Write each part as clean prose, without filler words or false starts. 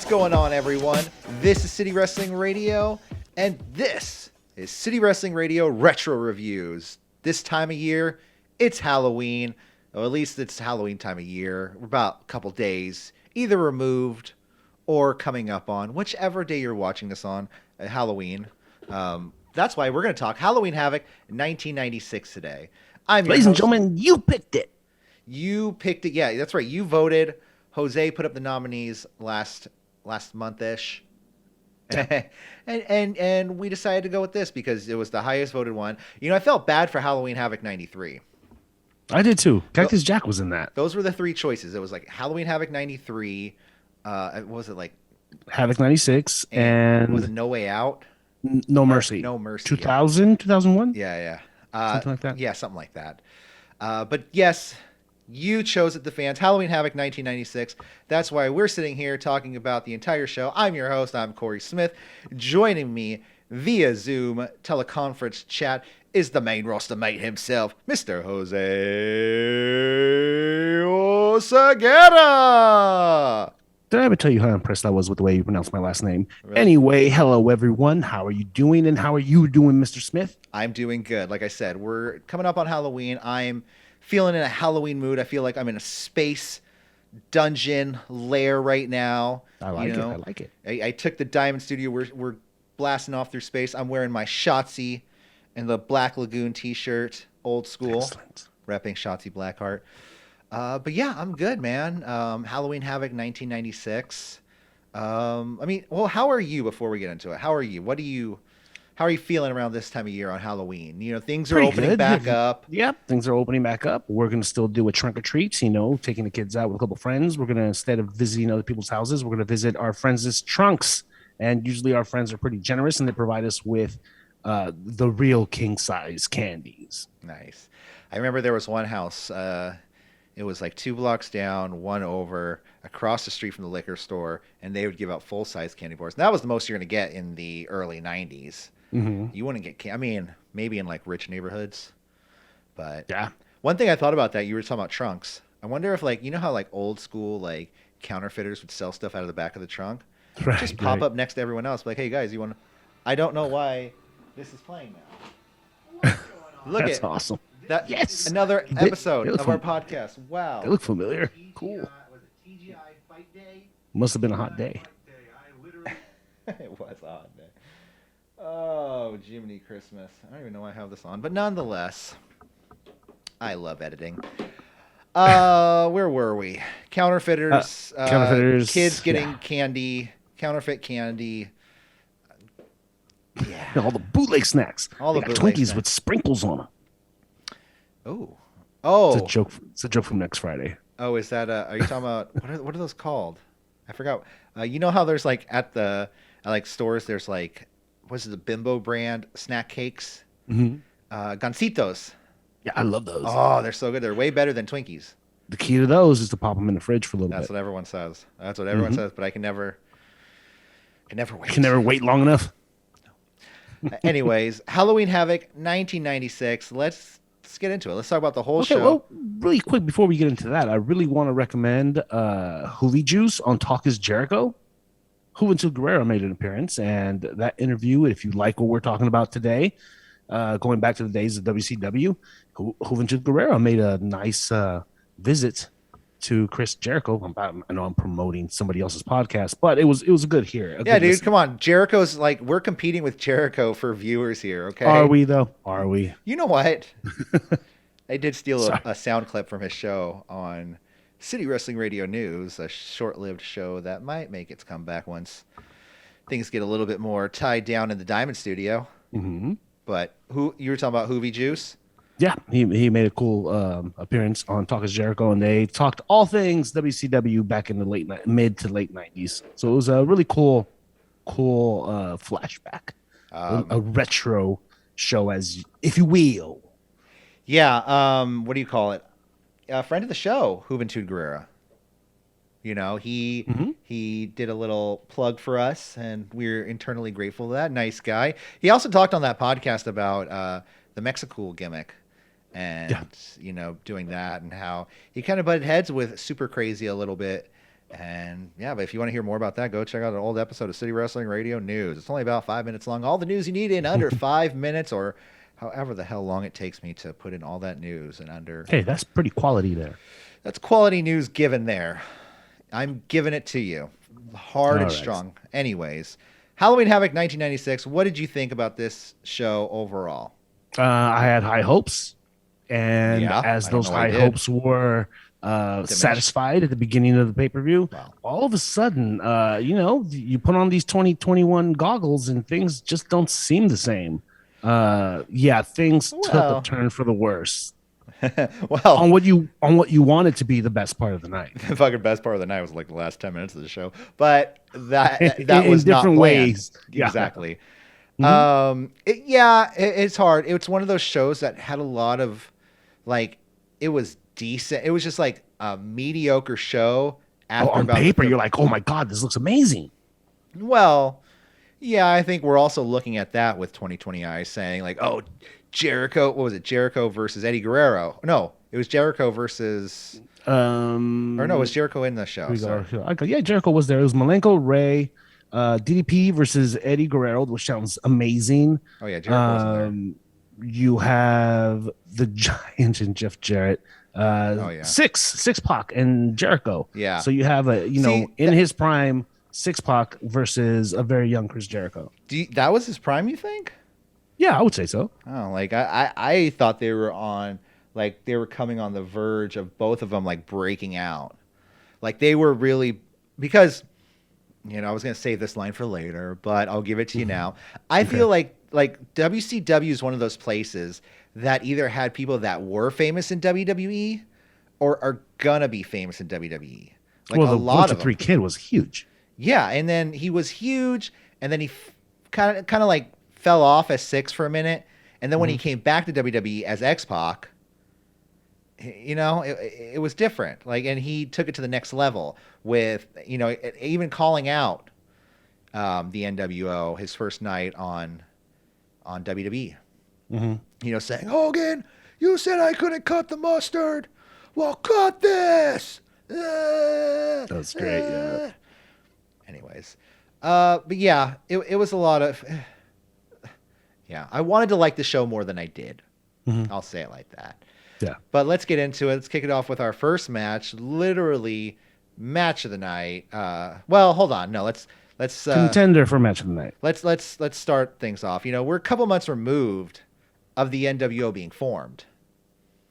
going on, everyone? This is City Wrestling Radio, and this is City Wrestling Radio Retro Reviews. This time of year, it's Halloween. Or at least it's Halloween time of year. We're about a couple days, either removed or coming up on, whichever day you're watching this on, Halloween. That's why we're going to talk Halloween Havoc 1996 today. Ladies and gentlemen, you picked it. You picked it. Yeah, that's right. You voted. Jose put up the nominees last month-ish. and we decided to go with this because it was the highest voted one. You know, I felt bad for Halloween Havoc 93. I did too. Cactus Jack was in that. Those were the three choices. It was like Halloween Havoc 93. What was it like? Havoc 96 and was it No Way Out? No Mercy. No Mercy. 2000, yeah. 2001? Yeah. Something like that? Yeah, something like that. But yes, you chose it, the fans. Halloween Havoc 1996. That's why we're sitting here talking about the entire show. I'm your host. I'm Corey Smith. Joining me via Zoom teleconference chat is the main roster mate himself, Mr. Jose Oseguera. Did I ever tell you how impressed I was with the way you pronounced my last name? Really? Anyway, hello everyone. How are you doing? And how are you doing, Mr. Smith? I'm doing good. Like I said, we're coming up on Halloween. I'm feeling in a Halloween mood. I feel like I'm in a space dungeon lair right now. I like it. I like it. I took the Diamond Studio. We're blasting off through space. I'm wearing my Shotzi and the Black Lagoon t-shirt, old school. Excellent. Repping Shotzi Blackheart. But yeah, I'm good, man. Halloween Havoc 1996. I mean, well, how are you before we get into it? How are you? How are you feeling around this time of year on Halloween? You know, things are Pretty opening good. back up. Yep, things are opening back up. We're going to still do a trunk or treats, you know, taking the kids out with a couple friends. We're going to, instead of visiting other people's houses, we're going to visit our friends' trunks. And usually our friends are pretty generous and they provide us with the real king size candies. Nice. I remember there was one house, it was like 2 blocks down, one over, across the street from the liquor store, and they would give out full-size candy bars. And that was the most you're going to get in the early 90s. Mm-hmm. You wouldn't get, I mean, maybe in like rich neighborhoods. But yeah. One thing I thought about that, you were talking about trunks. I wonder if, like, you know how like old school like counterfeiters would sell stuff out of the back of the trunk? Right, just pop up next to everyone else. Like, hey guys, you want to... I don't know why this is playing now. Look That's at awesome. that. Yes. Another episode of our fam- podcast. Wow. They look familiar. Cool. Was it TGI Fight Day? Must have been a hot day. It was a hot day. Oh, Jiminy Christmas. I don't even know why I have this on. But nonetheless, I love editing. Where were we? Counterfeiters. Counterfeiters. Kids getting candy. Counterfeit candy. Yeah. All the bootleg snacks. All They the got bootleg Twinkies snacks. with sprinkles on them. Oh. It's a joke. It's a joke from next Friday. Oh, is that? Are you talking about what are those called? I forgot. You know how there's like at like stores there's like what's it, the Bimbo brand snack cakes? Mm-hmm. Gancitos. Yeah, I love those. Oh, they're so good. They're way better than Twinkies. The key to those is to pop them in the fridge for a little That's bit. what everyone says. That's what everyone says. But I can never wait. Can never wait long enough. Anyways, Halloween Havoc 1996. Let's get into it. Let's talk about the whole show. Well, really quick before we get into that, I really want to recommend Hoovy Juice on Talk is Jericho. Juventud Guerrero made an appearance, and that interview, if you like what we're talking about today, going back to the days of WCW, Juventud Guerrero made a nice visit to Chris Jericho. I know I'm promoting somebody else's podcast, but it was a good hear. Yeah, dude, come on. Jericho's like, we're competing with Jericho for viewers here, okay? Are we, though? Are we? You know what? I did steal a sound clip from his show on City Wrestling Radio News, a short-lived show that might make its comeback once things get a little bit more tied down in the Diamond Studio. Mm-hmm. But you were talking about Hoovy Juice? Yeah, he made a cool appearance on Talk is Jericho, and they talked all things WCW back in the mid to late 90s. So it was a really cool flashback, a retro show, as if you will. Yeah. What do you call it? A friend of the show, Juventud Guerrero. You know, he did a little plug for us, and we're internally grateful to that. Nice guy. He also talked on that podcast about the Mexicool gimmick. And, you know, doing that and how he kind of butted heads with Super Crazy a little bit And yeah, but if you want to hear more about that, go check out an old episode of City Wrestling Radio News. It's only about 5 minutes long. All the news you need in under 5 minutes, or however the hell long it takes me to put in all that news in under. Hey, that's pretty quality there. That's quality news given there. I'm giving it to you. Hard and All right. strong. Anyways, Halloween Havoc 1996. What did you think about this show overall? I had high hopes, and Yeah, as I don't those know I high did. hopes were satisfied at the beginning of the pay-per-view, Wow. all of a sudden, you put on these 2021 goggles and things just don't seem the same. Things took Well. a turn for the worse Well, on what you wanted to be the best part of the night. the fucking best part of the night was like the last 10 minutes of the show, but that In was not different planned. ways. Yeah. Exactly. Mhm. It's hard. It's one of those shows that had a lot of, like, it was decent. It was just like a mediocre show. After On about the paper, third- you're like, oh my God, this looks amazing. Well, yeah, I think we're also looking at that with 2020 eyes, saying like, oh, Jericho. What was it? Jericho versus Eddie Guerrero. No, it was Jericho versus. Or no, it was Jericho in the show. Sorry. Yeah, Jericho was there. It was Malenko, Ray, DDP versus Eddie Guerrero, which sounds amazing. Oh yeah, Jericho wasn't You have the Giant and Jeff Jarrett. yeah. Six Pac and Jericho. Yeah. So you have See, in his prime, Six Pac versus a very young Chris Jericho. there. That was his prime, you think? Yeah, I would say so. Oh, like I thought they were on, like they were coming on the verge of both of them like breaking out. Like they were really, because, I was going to save this line for later, but I'll give it to you now. I feel like WCW is one of those places that either had people that were famous in WWE or are going to be famous in WWE. Like Well, a the lot Bunch of of Three them. Kid was huge. Yeah, and then he was huge, and then he kind of like fell off as Six for a minute, and then when he came back to WWE as X-Pac, it was different. Like, and he took it to the next level with, even calling out the NWO his first night on WWE. Mm-hmm. Saying, Hogan, you said I couldn't cut the mustard. Well, cut this. That's great. Yeah. Anyways, but yeah, it was a lot of. Yeah, I wanted to like the show more than I did. Mhm. I'll say it like that. Yeah. But let's get into it. Let's kick it off with our first match, literally match of the night. Well, hold on. No, let's Contender for match of the night. let's start things off. We're a couple months removed of the NWO being formed.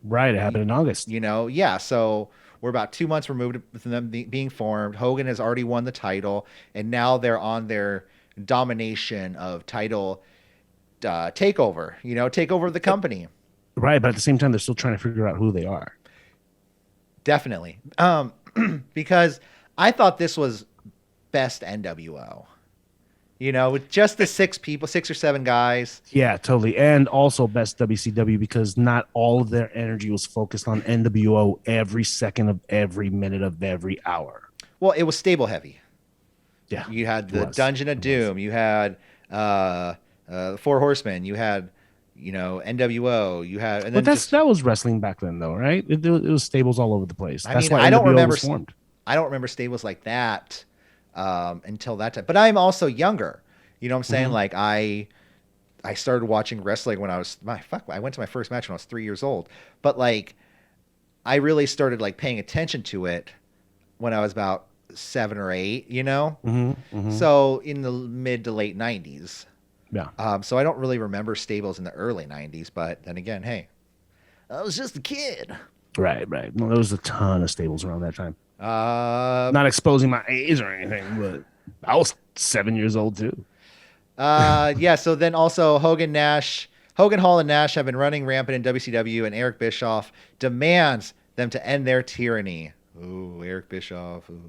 Right. It happened in August. Yeah. So we're about 2 months removed from them being formed. Hogan has already won the title, and now they're on their domination of title takeover. Take over the company. Right. But at the same time, they're still trying to figure out who they are. Definitely. Because I thought this was best NWO. With just the 6 people, 6 or 7 guys. Yeah, totally. And also best WCW because not all of their energy was focused on NWO every second of every minute of every hour. Well, it was stable heavy. Yeah. You had the it was. Dungeon of It Doom. You had the Four Horsemen. You had, NWO. You had, and then But that was wrestling back then, though, right? It was stables all over the place. That's why I don't NWO remember. was formed. I don't remember stables like that until that time. But I'm also younger. You know what I'm saying? Mhm. Like I started watching wrestling when I went to my first match when I was 3 years old. But like, I really started like paying attention to it when I was about 7 or 8. So in the mid to late 90s. Yeah. So I don't really remember stables in the early 90s. But then again, hey, I was just a kid. Right. Well, there was a ton of stables around that time. Uh, Not exposing my age or anything, but I was 7 years old too. yeah. So then also Hogan, Hall, and Nash have been running rampant in WCW, and Eric Bischoff demands them to end their tyranny. Ooh, Eric Bischoff. Ooh.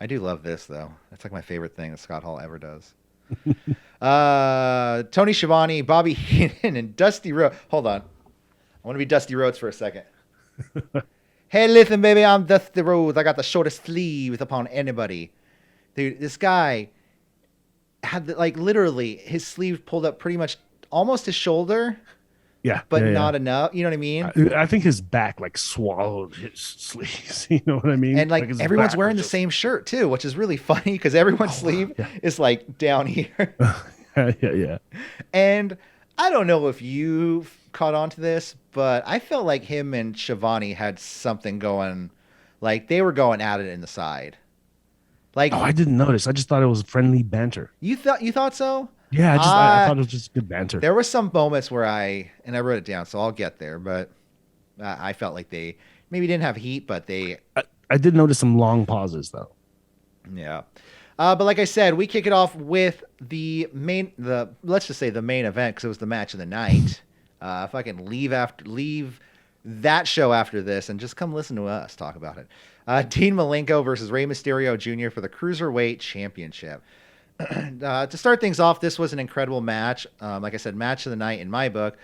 I do love this though. That's like my favorite thing that Scott Hall ever does. Tony Schiavone, Bobby Heenan, and Dusty Rhodes. Hold on. I want to be Dusty Rhodes for a second. Hey, listen, baby, I'm Dusty Rhodes. I got the shortest sleeves upon anybody. Dude, this guy had literally his sleeve pulled up pretty much almost his shoulder. Yeah, but yeah, not yeah. enough. You know what I mean? I think his back like swallowed his sleeves. You know what I mean? And like his everyone's back wearing was the just- same shirt too, which is really funny because everyone's Oh, wow. sleeve Yeah. is like down here. Yeah, yeah. And I don't know if you caught on to this, but I felt like him and Shivani had something going, like they were going at it in the side. Like Oh, I didn't notice. I just thought it was friendly banter. you thought so? Yeah, I Uh thought it was just good banter. there were some moments where I wrote it down, so I'll get there, but I felt like they maybe didn't have heat, but they I did notice some long pauses though. yeah. But like I said, we kick it off with let's just say the main event because it was the match of the night. If I can leave that show after this and just come listen to us talk about it. Dean Malenko versus Rey Mysterio Jr. for the Cruiserweight Championship. To start things off, this was an incredible match. Like I said, match of the night in my book.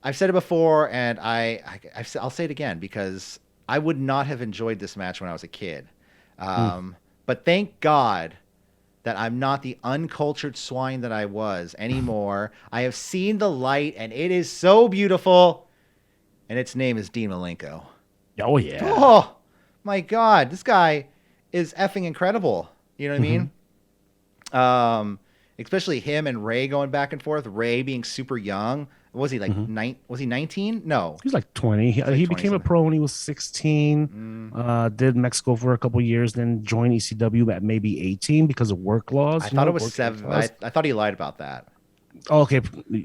I've said it before, and I'll say it again because I would not have enjoyed this match when I was a kid. But thank God that I'm not the uncultured swine that I was anymore. I have seen the light, and it is so beautiful. And its name is Dean Malenko. Oh yeah. Oh my God, this guy is effing incredible. You know what I mean? Especially him and Ray going back and forth. Ray being super young. Was he like Was he 19? No. He was like 20. He 20 became a something. pro when he was 16. Did Mexico for a couple years, then joined ECW at maybe 18 because of work laws. I thought it was 7. I thought he lied about that. Oh, okay,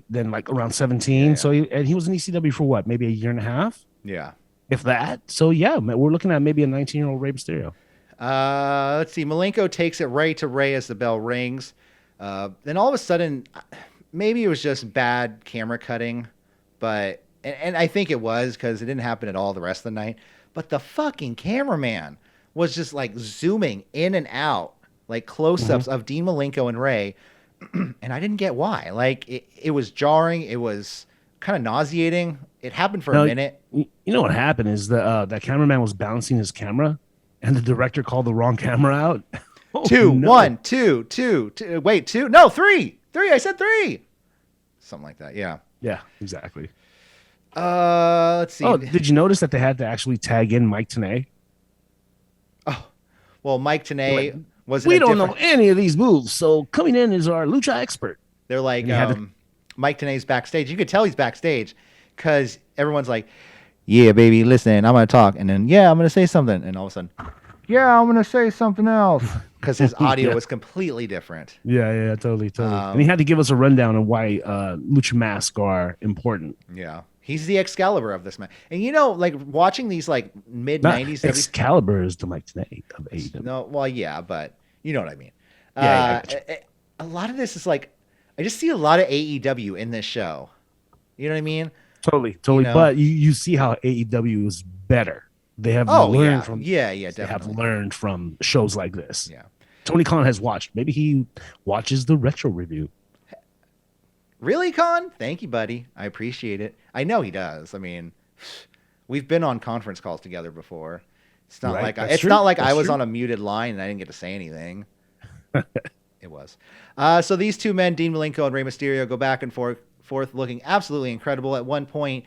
then like around 17. Yeah. So he was in ECW for what? Maybe a year and a half, Yeah. if that. So yeah, we're looking at maybe a 19-year-old Rey Mysterio. Let's see. Malenko takes it right to Ray as the bell rings. Then all of a sudden, maybe it was just bad camera cutting, but and I think it was because it didn't happen at all the rest of the night. But the fucking cameraman was just like zooming in and out, like close-ups of Dean Malenko and Ray, and I didn't get why. Like it was jarring. It was kind of nauseating. It happened for a minute. You know what happened is that cameraman was balancing his camera, and the director called the wrong camera out. Oh, Two, no. 1, 2, 2, 2. Wait, 2? No, 3. 3. I said 3. Something like that. Yeah. Yeah, exactly. Let's see. Oh, did you notice that they had to actually tag in Mike Tenay? Oh, well, Mike Tenay was. We don't know any of these moves, so coming in is our lucha expert. They're like, Mike Tenay's backstage. You could tell he's backstage because everyone's like, "Yeah, baby, listen, I'm gonna talk," and then, "Yeah, I'm gonna say something," and all of a sudden, "Yeah, I'm gonna say something else," because his audio was completely different. Yeah, totally. And he had to give us a rundown on why lucha masks are important. Yeah. He's the Excalibur of this man. And you know, like watching these like mid-90s. Excalibur is the Mike Tenay of AEW. No, well, yeah, but you know what I mean. Yeah, a lot of this is like, I just see a lot of AEW in this show. You know what I mean? Totally. You know? But you see how AEW is better. They have learned from definitely. They have learned from shows like this. Yeah. Tony Khan has watched. Maybe he watches the retro review. Really, Con? Thank you, buddy. I appreciate it. I know he does. I mean, we've been on conference calls together before. It's not like I was on a muted line and I didn't get to say anything. It was. So these two men, Dean Malenko and Rey Mysterio, go back and forth, looking absolutely incredible. At one point,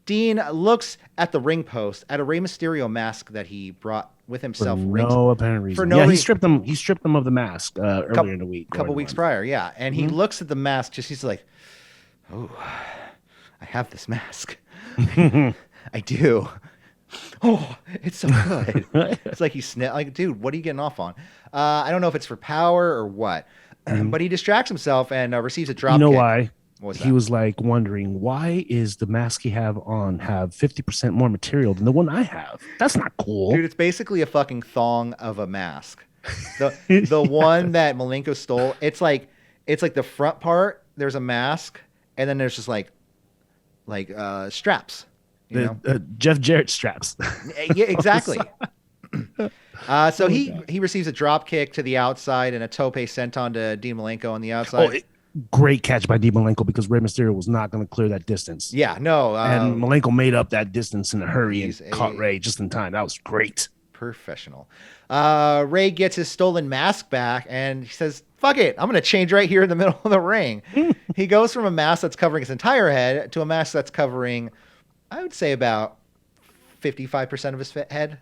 Dean looks at the ring post at a Rey Mysterio mask that he brought with himself. For no apparent reason. He stripped them of the mask earlier in the week. A couple weeks prior, yeah. And he looks at the mask, he's like, "Oh, I have this mask. I do. Oh, it's so good." It's like he's like, "Dude, what are you getting off on?" I don't know if it's for power or what, but he distracts himself and receives a drop kick. You know why? What's he that? was like wondering, why is the mask he have 50% more material than the one I have? That's not cool. Dude, it's basically a fucking thong of a mask. The one that Malenko stole, it's like the front part, there's a mask, and then there's just like straps. You know? Jeff Jarrett straps. Yeah, exactly. So he receives a drop kick to the outside and a tope senton to Dean Malenko on the outside. Great catch by Dean Malenko because Rey Mysterio was not going to clear that distance. Yeah, no. And Malenko made up that distance in a hurry and caught Rey just in time. That was great. Professional. Ray gets his stolen mask back and he says, fuck it, I'm going to change right here in the middle of the ring. He goes from a mask that's covering his entire head to a mask that's covering, I would say, about 55% of his head.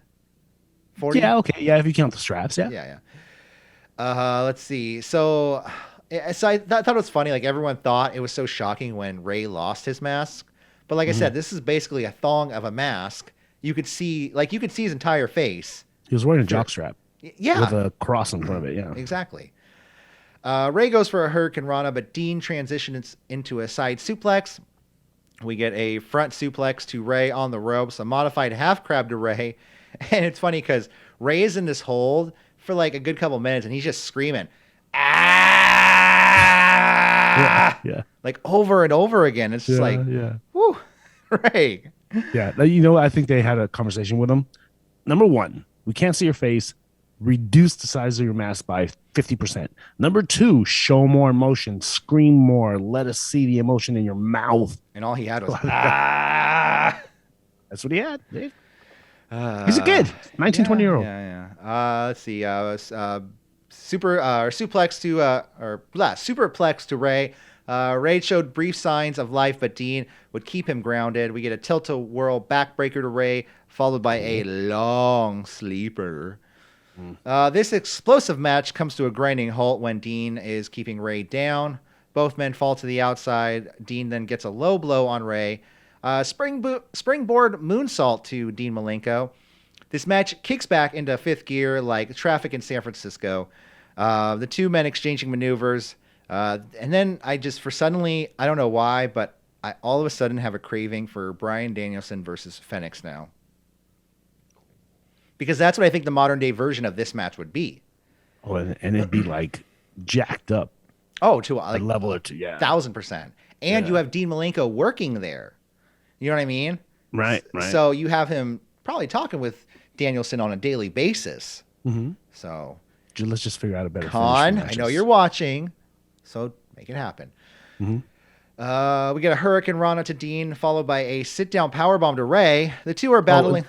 40? Yeah, okay. Yeah, if you count the straps, yeah. Yeah. Let's see. So I thought it was funny. Like, everyone thought it was so shocking when Ray lost his mask. But like I said, this is basically a thong of a mask. You could see his entire face. He was wearing a jockstrap. Yeah. With a cross in front of it, yeah. Exactly. Ray goes for a Hurricane Rana, but Dean transitions into a side suplex. We get a front suplex to Ray on the ropes, a modified half crab to Ray. And it's funny because Ray is in this hold for like a good couple minutes and he's just screaming, ah! Yeah. Like over and over again. It's just whoo, Ray. Yeah. I think they had a conversation with him. Number one, we can't see your face. Reduce the size of your mask by 50%. Number two, show more emotion, scream more, let us see the emotion in your mouth. And all he had was ah. That's what he had, Dave. He's a kid, 19, 20-year-old. Yeah. Let's see. Superplex to Ray. Ray showed brief signs of life, but Dean would keep him grounded. We get a tilt-a-whirl backbreaker to Ray, followed by a long sleeper. This explosive match comes to a grinding halt when Dean is keeping Ray down. Both men fall to the outside. Dean then gets a low blow on Ray. Springboard moonsault to Dean Malenko. This match kicks back into fifth gear like traffic in San Francisco. The two men exchanging maneuvers. And then I don't know why, but I all of a sudden have a craving for Bryan Danielson versus Fenix now. Because that's what I think the modern day version of this match would be. Oh, and it'd be like jacked up. Oh, to like a level or two, yeah. 1,000%. And you have Dean Malenko working there. You know what I mean? Right. So you have him probably talking with Danielson on a daily basis. Mm-hmm. So let's just figure out a better Con, I know you're watching, so make it happen. Mm-hmm. We get a Hurricane Rana to Dean, followed by a sit-down powerbomb to Ray. The two are battling.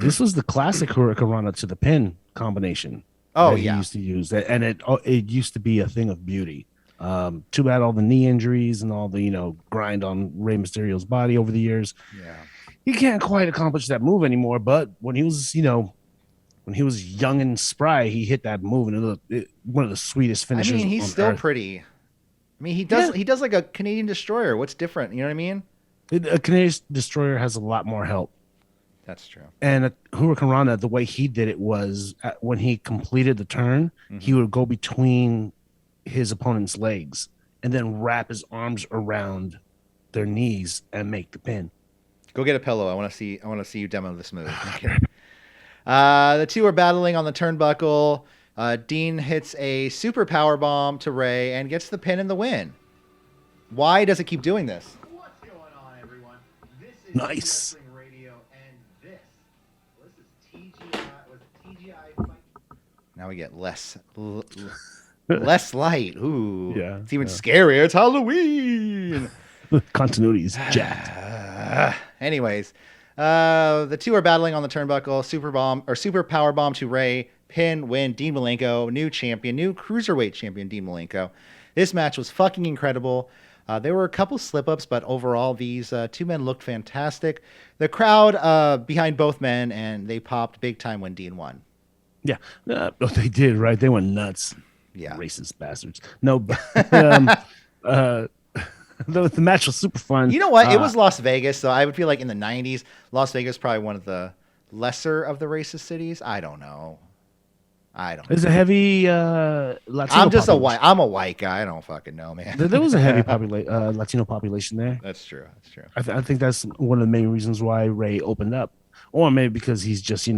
This was the classic Hurricane Rana to the pin combination. Oh, he used to use that, and it used to be a thing of beauty. Too bad all the knee injuries and all the grind on Rey Mysterio's body over the years. Yeah, he can't quite accomplish that move anymore. But when he was young and spry, he hit that move, and it was one of the sweetest finishers. I mean, he's still pretty. I mean, he does like a Canadian Destroyer. What's different? You know what I mean? A Canadian Destroyer has a lot more help. That's true. And a Hurricane Rana, the way he did it was when he completed the turn, he would go between his opponent's legs and then wrap his arms around their knees and make the pin. Go get a pillow. I want to see you demo this move. The two are battling on the turnbuckle. Dean hits a super power bomb to Ray and gets the pin and the win. Why does it keep doing this? What's going on, everyone? This is Nice. Wrestling Radio, and this is TGI fight. Now we get less light. Ooh, Yeah, it's even scarier. It's Halloween. Continuity is jacked. Anyways, the two are battling on the turnbuckle. Super power bomb to Ray. Pin, win. Dean Malenko, new cruiserweight champion. Dean Malenko. This match was fucking incredible. There were a couple slip-ups, but overall, these two men looked fantastic. The crowd behind both men, and they popped big time when Dean won. Yeah, they did, right? They went nuts. Yeah. Racist bastards. No, but the match was super fun. You know what? It was Las Vegas, so I would feel like in the 90s, Las Vegas probably one of the lesser of the racist cities. I don't know. There's a heavy Latino population. I'm a white guy. I don't fucking know, man. There was a heavy Latino population there. That's true. I think that's one of the main reasons why Ray opened up. Or maybe because he's just,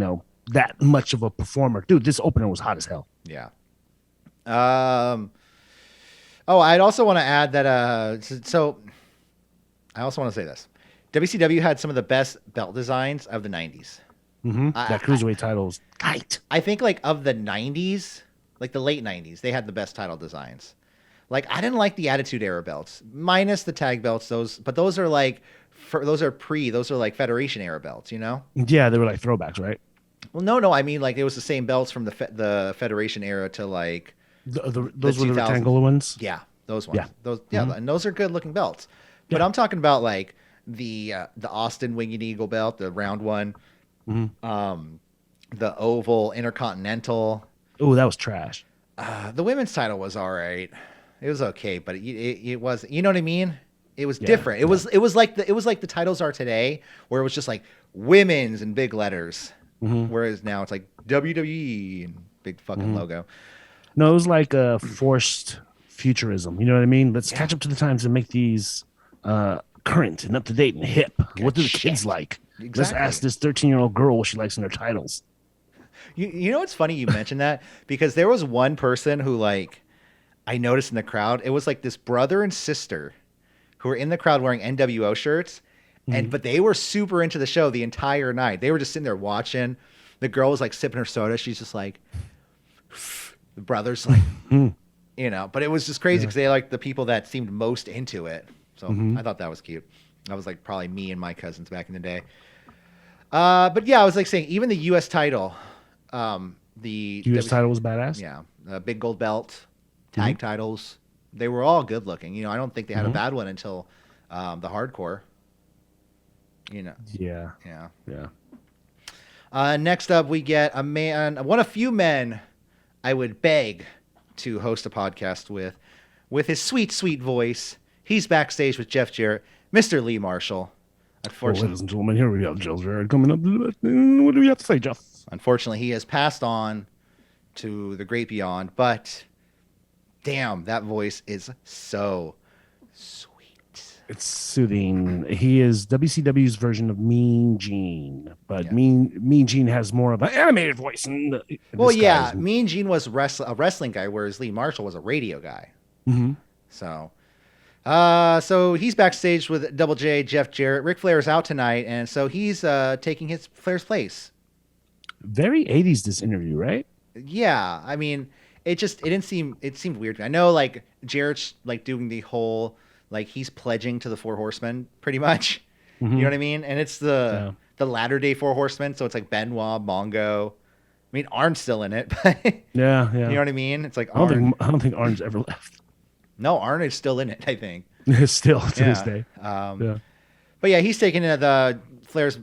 that much of a performer. Dude, this opener was hot as hell. Yeah. I'd also want to add that so I also want to say this. WCW had some of the best belt designs of the 90s. Mm-hmm. That cruiserweight title was tight. I think like of the 90s, like the late 90s, they had the best title designs. Like I didn't like the Attitude Era belts, minus the tag belts. Those are like like Federation Era belts, Yeah, they were like throwbacks, right? Well, no, I mean like it was the same belts from the Federation era to like Those were the 2000s. rectangular ones. Yeah, those ones. Yeah. Those and those are good looking belts. But Yeah. I'm talking about like the Austin Winged Eagle belt, the round one, the oval Intercontinental. Oh, that was trash. The women's title was all right. It was okay, but it was, you know what I mean? It was Yeah, different. It was like the titles are today, where it was just like women's in big letters, whereas now it's like WWE and big fucking logo. No, it was like a forced futurism. You know what I mean? Let's catch up to the times and make these current and up to date and hip. What do the kids like? Let's Exactly. ask this 13-year-old girl what she likes in their titles. You know what's funny you mentioned that, because there was one person who like I noticed in the crowd. It was like this brother and sister who were in the crowd wearing NWO shirts, but they were super into the show the entire night. They were just sitting there watching. The girl was like sipping her soda. She's just like, the brother's like, you know. But it was just crazy because they like the people that seemed most into it. So I thought that was cute. That was like probably me and my cousins back in the day. But yeah, I was like saying, even the U.S. title, the U.S. title was badass. yeah, big gold belt, tag titles, they were all good looking. You know, I don't think they had a bad one until the hardcore. You know, Yeah. yeah. Yeah. Next up, we get a man, one of few men I would beg to host a podcast with his sweet, sweet voice. He's backstage with Jeff Jarrett, Mr. Lee Marshall. Well, Unfortunately, ladies and gentlemen, here we have Joe Jarrett coming up. What do we have to say, Jeff? Unfortunately, he has passed on to the great beyond, but damn, that voice is so sweet. It's soothing. He is WCW's version of Mean Gene, but Yeah. Mean Gene has more of an animated voice. Well, yeah, Mean Gene was a wrestling guy, whereas Lee Marshall was a radio guy. So, so he's backstage with Double J, Jeff Jarrett. Ric Flair is out tonight, and so he's taking Flair's place. Very 80s this interview, right? Yeah, I mean, it seemed weird. I know like Jarrett's like doing the whole like he's pledging to the Four Horsemen pretty much. You know what I mean? And it's the latter day Four Horsemen, so it's like Benoit, Mongo. I mean, Arn's still in it, but Yeah. you know what I mean? It's like I don't think Arn's ever left. No, Arn is still in it, I think. Still to this day. But yeah, he's taking the Flair's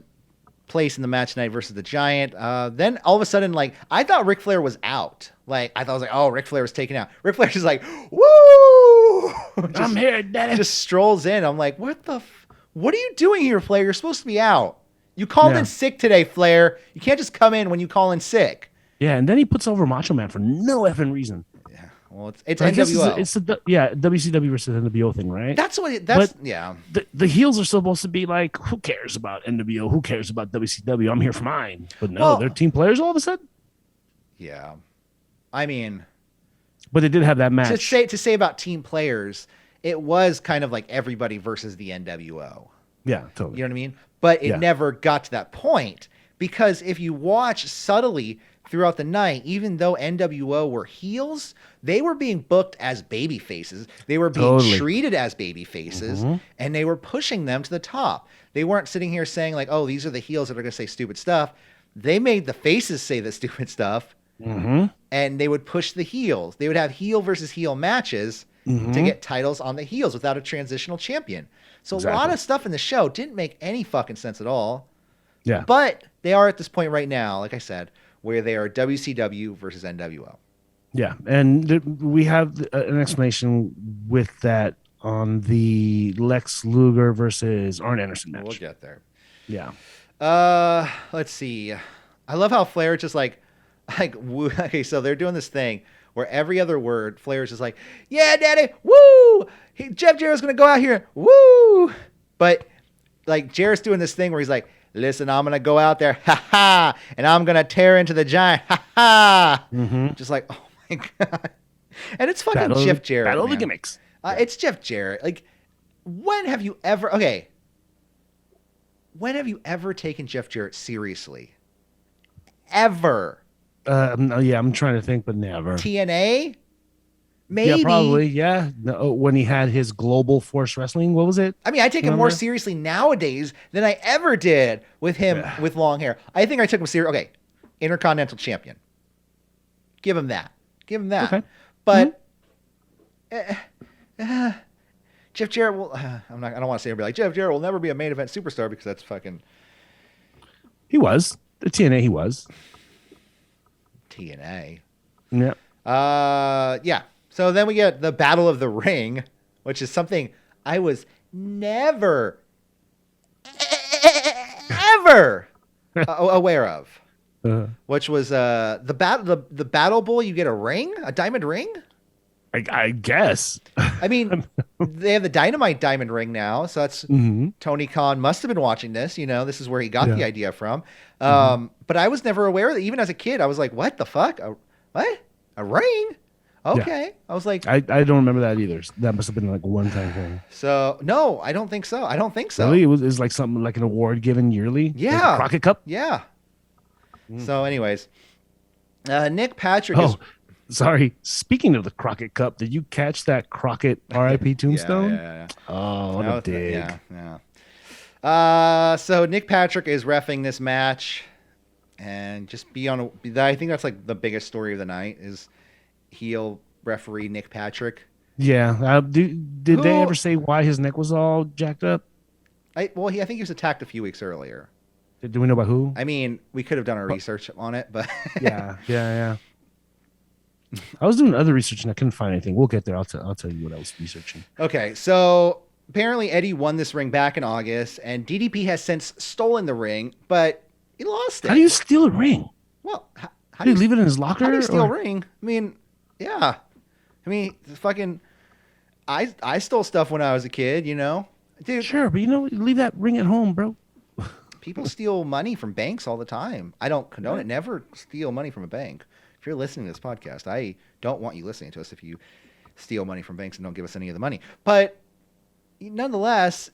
place in the match tonight versus the Giant. Then all of a sudden, like, I thought Ric Flair was out. Like, I was like, oh, Ric Flair was taken out. Ric Flair's just like, woo! I'm here, Daddy. Just strolls in. I'm like, what are you doing here, Flair? You're supposed to be out. You called in sick today, Flair. You can't just come in when you call in sick. Yeah, and then he puts over Macho Man for no effing reason. Yeah, well, it's I guess NWO. it's WCW versus NWO thing, right? Yeah. The heels are supposed to be like, who cares about NWO? Who cares about WCW? I'm here for mine. But no, Well- they're team players all of a sudden. Yeah. I mean, But they did have that match. to say about team players, it was kind of like everybody versus the NWO. Yeah, totally. You know what I mean? But it Yeah. never got to that point, because if you watch subtly throughout the night, even though NWO were heels, they were being booked as baby faces. They were being Totally. treated as baby faces, and they were pushing them to the top. They weren't sitting here saying like, "Oh, these are the heels that are going to say stupid stuff." They made the faces say the stupid stuff, and they would push the heels. They would have heel versus heel matches to get titles on the heels without a transitional champion. So a lot Exactly. of stuff in the show didn't make any fucking sense at all. Yeah. But they are at this point right now, like I said, where they are WCW versus NWO. Yeah, and we have an explanation with that on the Lex Luger versus Arn Anderson match. We'll get there. Yeah. Let's see. I love how Flair just like woo. Okay, so they're doing this thing where every other word, Flair's just like, "Yeah, Daddy, woo! Jeff Jarrett's gonna go out here, woo!" But like Jarrett's doing this thing where he's like, "Listen, I'm gonna go out there, ha ha, and I'm gonna tear into the Giant, ha ha." Just like, oh my god. And it's fucking Jeff Jarrett. Battle of the man. gimmicks. It's Jeff Jarrett. Like, when have you ever taken Jeff Jarrett seriously? Ever? Yeah, I'm trying to think, but never. TNA? Maybe. Yeah, probably. Yeah. No, when he had his Global Force Wrestling, what was it? I mean, I take him more Remember? seriously nowadays than I ever did with him with long hair. I think I took him serious. Okay, Intercontinental Champion. Give him that. Give him that. Okay. But Jeff Jarrett will. I don't want to say like Jeff Jarrett will never be a main event superstar because that's fucking He was. The TNA, he was. TNA. Yeah. Yeah. So then we get the Battle of the Ring, which is something I was never, ever aware of. Which was the Battle Bowl. You get a ring, a diamond ring. I guess. I mean, they have the Dynamite diamond ring now, so that's Tony Khan must have been watching this. You know, this is where he got the idea from. But I was never aware that. Even as a kid, I was like, "What the fuck? What? A ring? Okay." Yeah. I was like, I don't remember that either. That must have been like a one-time thing. So no, I don't think so. I don't think so. Really, it was like something like an award given yearly. Yeah, like the Crockett Cup. Yeah. So, anyways, Nick Patrick is. Sorry. Speaking of the Crockett Cup, did you catch that Crockett RIP tombstone? Yeah. Oh, what a dig. Yeah. So Nick Patrick is reffing this match, and just I think that's like the biggest story of the night is heel referee Nick Patrick. Yeah. Did they ever say why his neck was all jacked up? I think he was attacked a few weeks earlier. Do we know about who? I mean, we could have done our research on it, but yeah. I was doing other research and I couldn't find anything. We'll get there. I'll tell you what I was researching. Okay, so apparently Eddie won this ring back in August, and DDP has since stolen the ring, but he lost it. How do you steal a ring? Well, how do you leave it in his locker? How do you steal a ring? I mean, yeah. I mean, fucking. I stole stuff when I was a kid, you know, dude. Sure, but leave that ring at home, bro. People steal money from banks all the time. I don't condone it. Never steal money from a bank. If you're listening to this podcast, I don't want you listening to us if you steal money from banks and don't give us any of the money. But nonetheless,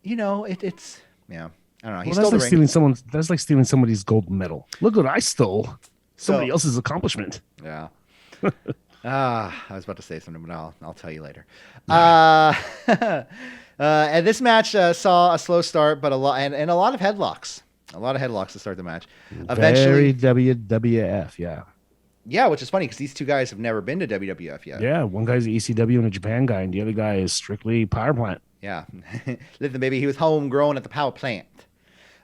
it's yeah. I don't know. He stole the ring. That's like stealing somebody's gold medal. Look what I stole. Somebody else's accomplishment. Yeah. I was about to say something, but I'll tell you later. And this match saw a slow start, but a lot of headlocks. A lot of headlocks to start the match. Eventually, very WWF, yeah. Yeah, which is funny because these two guys have never been to WWF yet. Yeah, one guy's an ECW and a Japan guy, and the other guy is strictly power plant. Yeah. Listen, baby, he was homegrown at the power plant.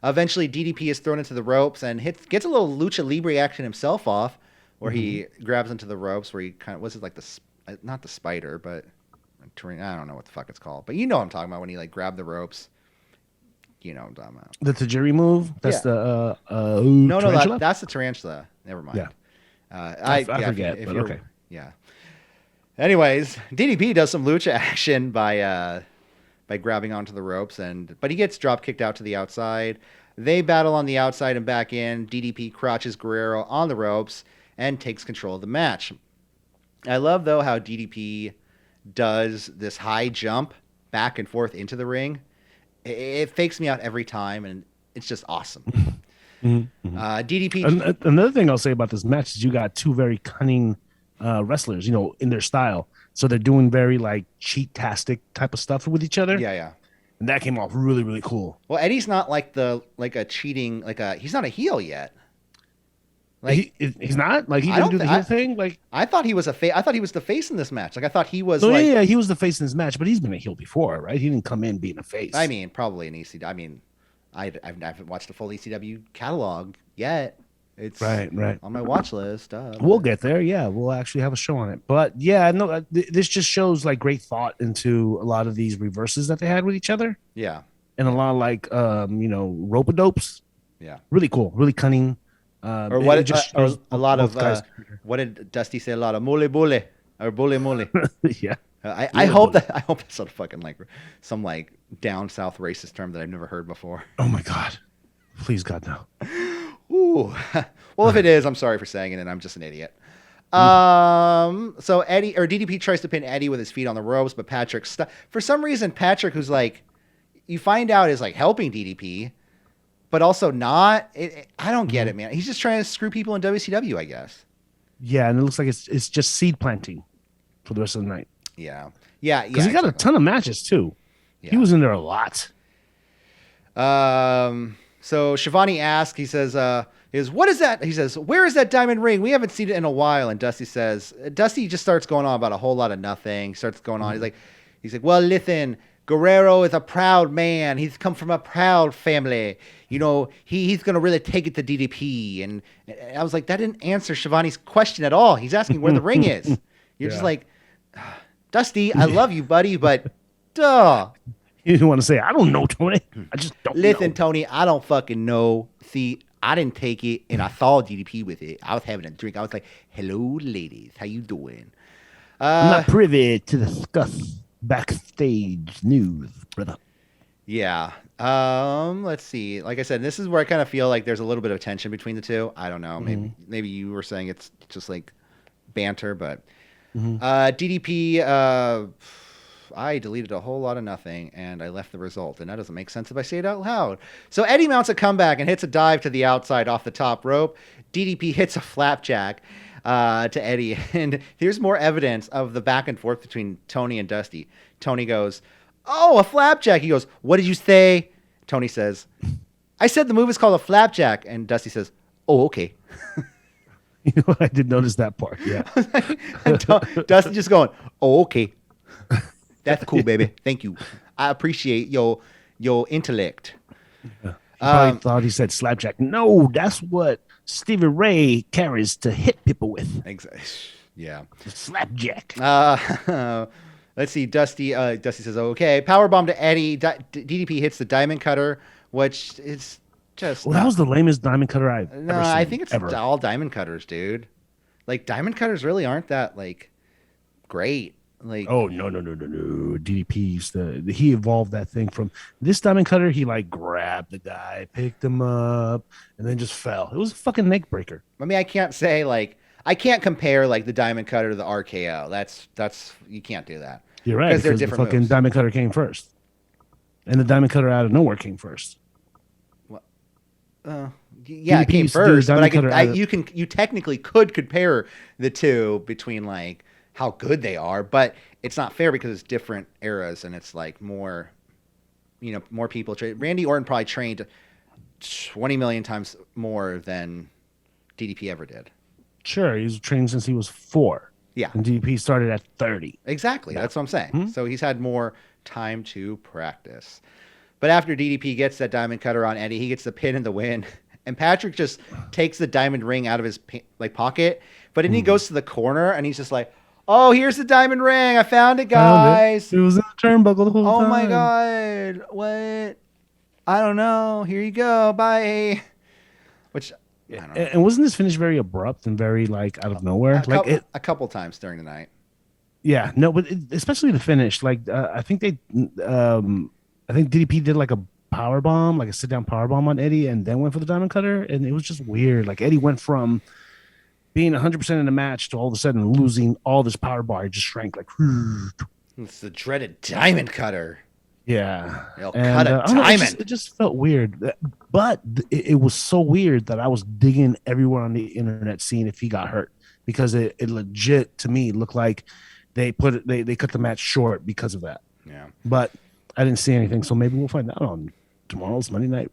Eventually, DDP is thrown into the ropes and gets a little lucha libre action himself off, where he grabs into the ropes, where he kind of was it like not the spider, but I don't know what the fuck it's called, but you know what I'm talking about when he like grabbed the ropes. You know what I'm talking about. The Tajiri move. That's the no, that's the tarantula. Never mind. Yeah. I forget, but okay. Yeah. Anyways, DDP does some lucha action by grabbing onto the ropes, but he gets drop kicked out to the outside. They battle on the outside and back in. DDP crotches Guerrero on the ropes and takes control of the match. I love though how DDP does this high jump back and forth into the ring. It fakes me out every time, and it's just awesome. DDP. Another thing I'll say about this match is you got two very cunning wrestlers, in their style. So they're doing very like cheat-tastic type of stuff with each other. Yeah. And that came off really, really cool. Well, Eddie's not he's not a heel yet. Like he's not like he didn't do the heel thing. Like I thought he was I thought he was the face in this match. Like I thought he was. Yeah, he was the face in this match, but he's been a heel before, right? He didn't come in being a face. I mean, probably an ECW. I mean, I haven't watched the full ECW catalog yet. It's right on my watch list. We'll get there. Yeah, we'll actually have a show on it. But yeah, no, this just shows like great thought into a lot of these reverses that they had with each other. Yeah, and a lot of like rope-a-dopes. Yeah, really cool, really cunning. Or what? Or a lot of guys. What did Dusty say? A lot of mole bole or bole mole. Yeah. I hope that's not fucking like some like down south racist term that I've never heard before. Oh my god! Please God no. Ooh. Well, if it is, I'm sorry for saying it, and I'm just an idiot. So Eddie or DDP tries to pin Eddie with his feet on the ropes, but Patrick for some reason Patrick, who's like you find out is like helping DDP. But also not. I don't get it, man. He's just trying to screw people in WCW, I guess. Yeah, and it looks like it's just seed planting for the rest of the night. Yeah. Because he got a ton of matches too. Yeah. He was in there a lot. So Shivani asks, he says, what is that? He says, where is that diamond ring? We haven't seen it in a while. And Dusty just starts going on about a whole lot of nothing. He starts going on. He's like, well, listen, Guerrero is a proud man. He's come from a proud family. You know, he's going to really take it to DDP. And I was like, that didn't answer Shivani's question at all. He's asking where the ring is. You're just like, Dusty, I love you, buddy, but duh. You didn't want to say, I don't know, Tony. I just don't Listen, know. Tony, I don't fucking know. See, I didn't take it, and I saw DDP with it. I was having a drink. I was like, hello, ladies. How you doing? I'm not privy to discuss backstage news, brother. Yeah. Let's see. Like I said, this is where I kind of feel like there's a little bit of tension between the two. I don't know. Maybe you were saying it's just like banter, but DDP, I deleted a whole lot of nothing and I left the result, and that doesn't make sense if I say it out loud. So Eddie mounts a comeback and hits a dive to the outside off the top rope. DDP hits a flapjack to Eddie, and here's more evidence of the back and forth between Tony and Dusty. Tony goes, "Oh, a flapjack." He goes, "What did you say?" Tony says, "I said the move is called a flapjack." And Dusty says, "Oh, okay." You know, I did notice that part. Yeah. Dusty just going, "Oh, okay. That's cool, baby. Thank you. I appreciate your intellect." He probably thought he said slapjack. No, that's what Stevie Ray carries to hit people with. Exactly. Yeah. Slapjack. Let's see. Dusty says, "Okay." Powerbomb to Eddie. DDP hits the diamond cutter, which is just. Well, that was the lamest diamond cutter I've ever seen. I think it's ever. all diamond cutters, dude. Like diamond cutters really aren't that like great. Like, oh no. DDP used to, he evolved that thing from this diamond cutter. He like grabbed the guy, picked him up, and then just fell. It was a fucking neck breaker. I mean, I can't compare like the diamond cutter to the RKO. That's you can't do that. You're right, because they're the different fucking moves. diamond cutter came first, and the diamond cutter out of nowhere came first. Yeah, DDP it came used to do first, but diamond cutter you technically could compare the two between like how good they are, but it's not fair because it's different eras and it's like more, more people train. Randy Orton probably trained 20 million times more than DDP ever did. Sure, he's trained since he was 4. Yeah, and DDP started at 30. Exactly. Yeah. That's what I'm saying. So he's had more time to practice. But after DDP gets that diamond cutter on Eddie, he gets the pin and the win. And Patrick just takes the diamond ring out of his pocket. But then he goes to the corner and he's just like, "Oh, here's the diamond ring. I found it, guys." It was in the turnbuckle the whole time. Oh my God. What? I don't know. Here you go. Bye. Which, I don't know. And wasn't this finish very abrupt and very like out of nowhere? A couple times during the night. Yeah, no, but especially the finish. Like I think DDP did like a power bomb, like a sit down power bomb on Eddie, and then went for the diamond cutter, and it was just weird. Like Eddie went from being 100% in the match to all of a sudden losing all this power bar. It just shrank like. It's the dreaded diamond cutter. Yeah, They'll cut a diamond. It just felt weird, but it was so weird that I was digging everywhere on the internet seeing if he got hurt, because it legit to me looked like they cut the match short because of that. Yeah, but I didn't see anything, so maybe we'll find out on tomorrow's Monday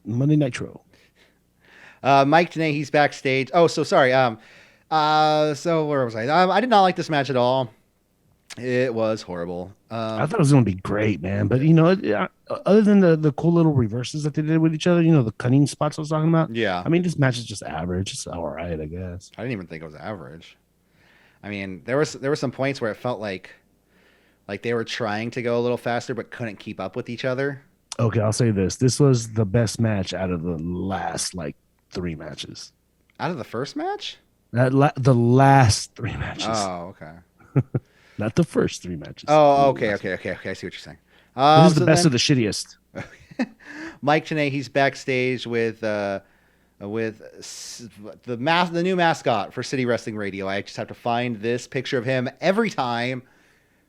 Nitro. Mike Tenay, he's backstage. Oh, so sorry. So where was I? I did not like this match at all. It was horrible. I thought it was going to be great, man. But, other than the cool little reverses that they did with each other, the cutting spots I was talking about. Yeah. I mean, this match is just average. It's all right, I guess. I didn't even think it was average. I mean, there were some points where it felt like they were trying to go a little faster but couldn't keep up with each other. Okay, I'll say this. This was the best match out of the last, 3 matches. Out of the first match? The last 3 matches. Oh, okay. Not the first 3 matches. Oh, okay. I see what you're saying. This is the best of the shittiest. Mike Tenay, he's backstage with the new mascot for City Wrestling Radio. I just have to find this picture of him every time.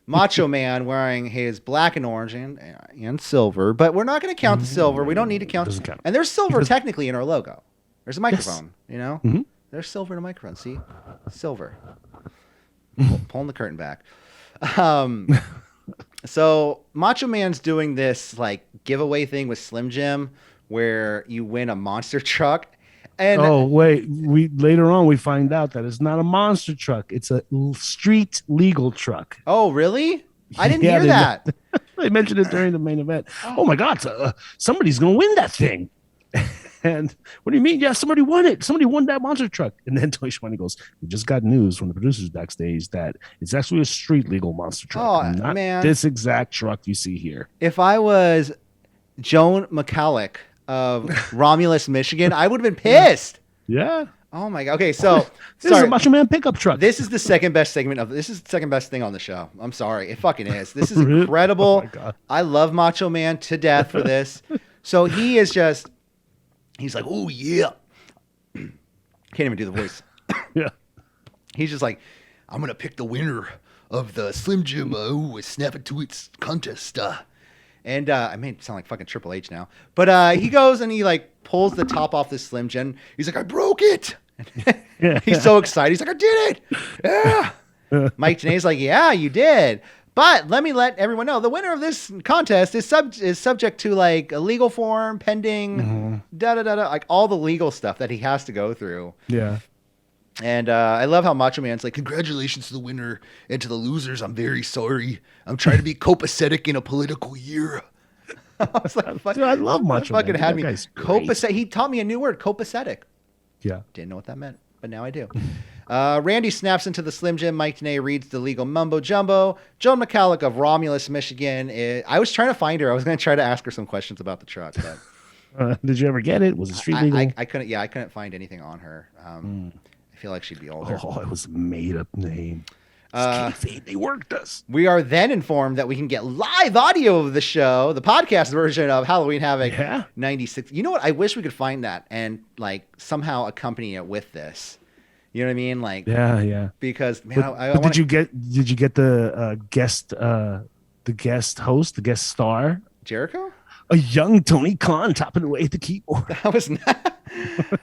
Macho Man wearing his black and orange and silver, but we're not going to count the silver. We don't need to count. Doesn't count. And there's silver technically in our logo. There's a microphone, Mm-hmm. There's silver in a microphone. See? Silver. Pulling the curtain back. So Macho Man's doing this giveaway thing with Slim Jim where you win a monster truck. And Oh wait, we later on we find out that it's not a monster truck; it's a street legal truck. oh, really? I didn't Yeah, hear they that. They mentioned it during the main event. Oh my God, somebody's gonna win that thing! And what do you mean? Yeah, somebody won it. Somebody won that monster truck. And then Tony Schiavone goes, "We just got news from the producers backstage that it's actually a street legal monster truck, Oh, not man. this exact truck you see here." If I was Joan McCulloch of Romulus, Michigan, I would have been pissed. Yeah, Oh my god. Okay, so this is a sorry. Macho Man pickup truck. This is the second best segment of this is the second best thing on the show. I'm sorry. It fucking is. This is Really? incredible. Oh my God. I love Macho Man to death for this. So he is just he's like, "Oh yeah." Can't even do the voice. Yeah. He's just like, "I'm going to pick the winner of the Slim Jim Snap It to Its contest." And I made it sound like fucking Triple H now. But he goes and he like pulls the top off this Slim Jim. He's like, "I broke it." He's so excited. He's like, "I did it." Yeah. Mike Tenay's like, "Yeah, you did. But let me let everyone know the winner of this contest is subject to like a legal form pending like all the legal stuff that he has to go through." Yeah. And I love how Macho Man's like, "Congratulations to the winner and to the losers. I'm very sorry. I'm trying to be copacetic in a political year." I was like, Dude, I love Macho fucking Man. had That me. guy's great. Copacetic. He taught me a new word, copacetic. Yeah. Didn't know what that meant, but now I do. Randy snaps into the Slim Jim. Mike Tenay reads the legal mumbo jumbo. Joan McCulloch of Romulus, Michigan. I was trying to find her. I was going to try to ask her some questions about the truck, but Did you ever get it? Was it street legal? I couldn't. Yeah, I couldn't find anything on her. I feel like she'd be older. Oh, it was a made up name. They worked us. We are then informed that we can get live audio of the show, the podcast version of Halloween Havoc Yeah. 96. You know what? I wish we could find that and like somehow accompany it with this. You know what I mean? Like, Yeah. because man, But, I but wanna, did you get the guest host, the guest star, Jericho? a young Tony Khan topping away at the keyboard? I was not.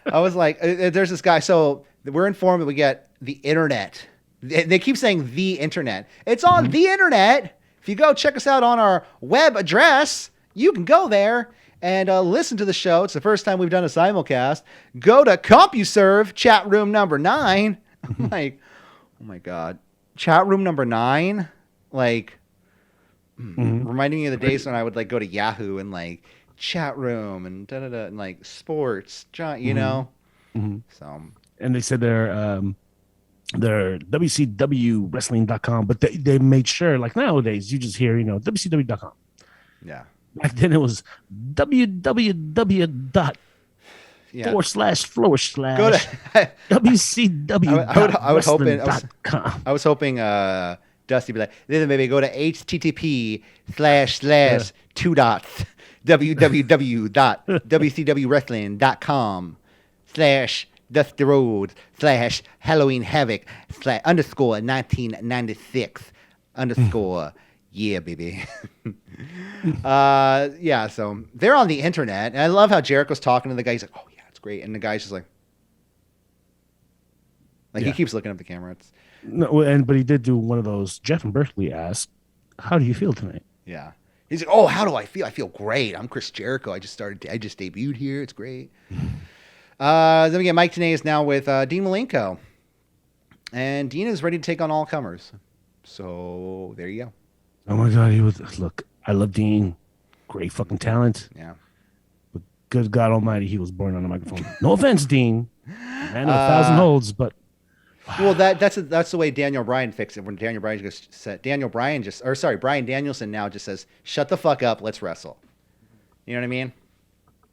I was like, there's this guy. So we're informed that we get the internet. They keep saying the internet. It's on the internet. If you go check us out on our web address, you can go there and listen to the show. It's the first time we've done a simulcast. Go to CompuServe chat room number 9. I'm like, oh my God. Chat room number 9? Like, reminding me of the days when I would like go to Yahoo and like chat room and da-da-da and like sports, you know? So, And they said they're WCW Wrestling.com, but they made sure, like nowadays, you just hear, WCW.com. yeah. Back then it was www dot Yeah. forward slash Go to WCW. I was hoping com. I was hoping Dusty would be like, then maybe go to http / two dots www.wcwwrestling.com / Dusty Road / Halloween Havoc / underscore 1996 underscore yeah baby. Yeah, so they're on the internet, and I love how Jericho's talking to the guy. He's like, "Oh yeah, it's great," and the guy's just like he Yeah. keeps looking up the camera. It's No, but he did do one of those. Jeff and Berkeley asked, "How do you feel tonight?" yeah. He's like, "Oh, how do I feel? I feel great. I'm Chris Jericho. I just debuted here. It's great." Then we get Mike Tenay is now with Dean Malenko, and Dean is ready to take on all comers. So there you go. Oh my God, look. I love Dean, great fucking talent. Yeah. But good God Almighty, he was born on the microphone. No offense, Dean, man of 1,000 holds, but Well, that's the way Daniel Bryan fixed it. When Daniel Bryan just said, Bryan Danielson now just says, "Shut the fuck up, let's wrestle." You know what I mean?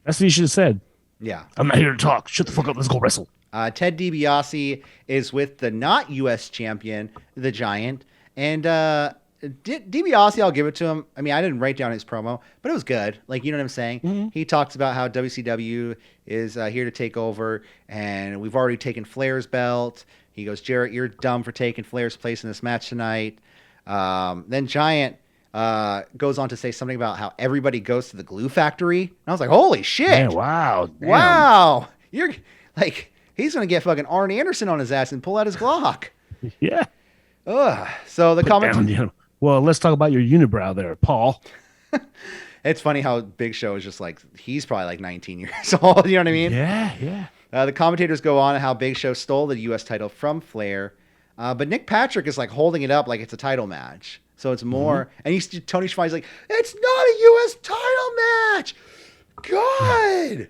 that's what you should have said. Yeah. I'm not here to talk. Shut the fuck up. Let's go wrestle. Ted DiBiase is with the not U.S. champion, the Giant, and DiBiase, I'll give it to him. I mean, I didn't write down his promo, but it was good. Like, you know what I'm saying? He talks about how WCW is here to take over, and we've already taken Flair's belt. He goes, "Jarrett, you're dumb for taking Flair's place in this match tonight." Then Giant goes on to say something about how everybody goes to the glue factory. And I was like, holy shit. Man, wow. Damn. Wow. You're like, he's going to get fucking Arn Anderson on his ass and pull out his Glock. Yeah. So the comment. Well, let's talk about your unibrow there, Paul. It's funny how Big Show is just like, he's probably like 19 years old. You know what I mean? Yeah. The commentators go on how Big Show stole the U.S. title from Flair. But Nick Patrick is like holding it up like it's a title match. So it's more. And Tony Schiavone's like, it's not a U.S. title match. God.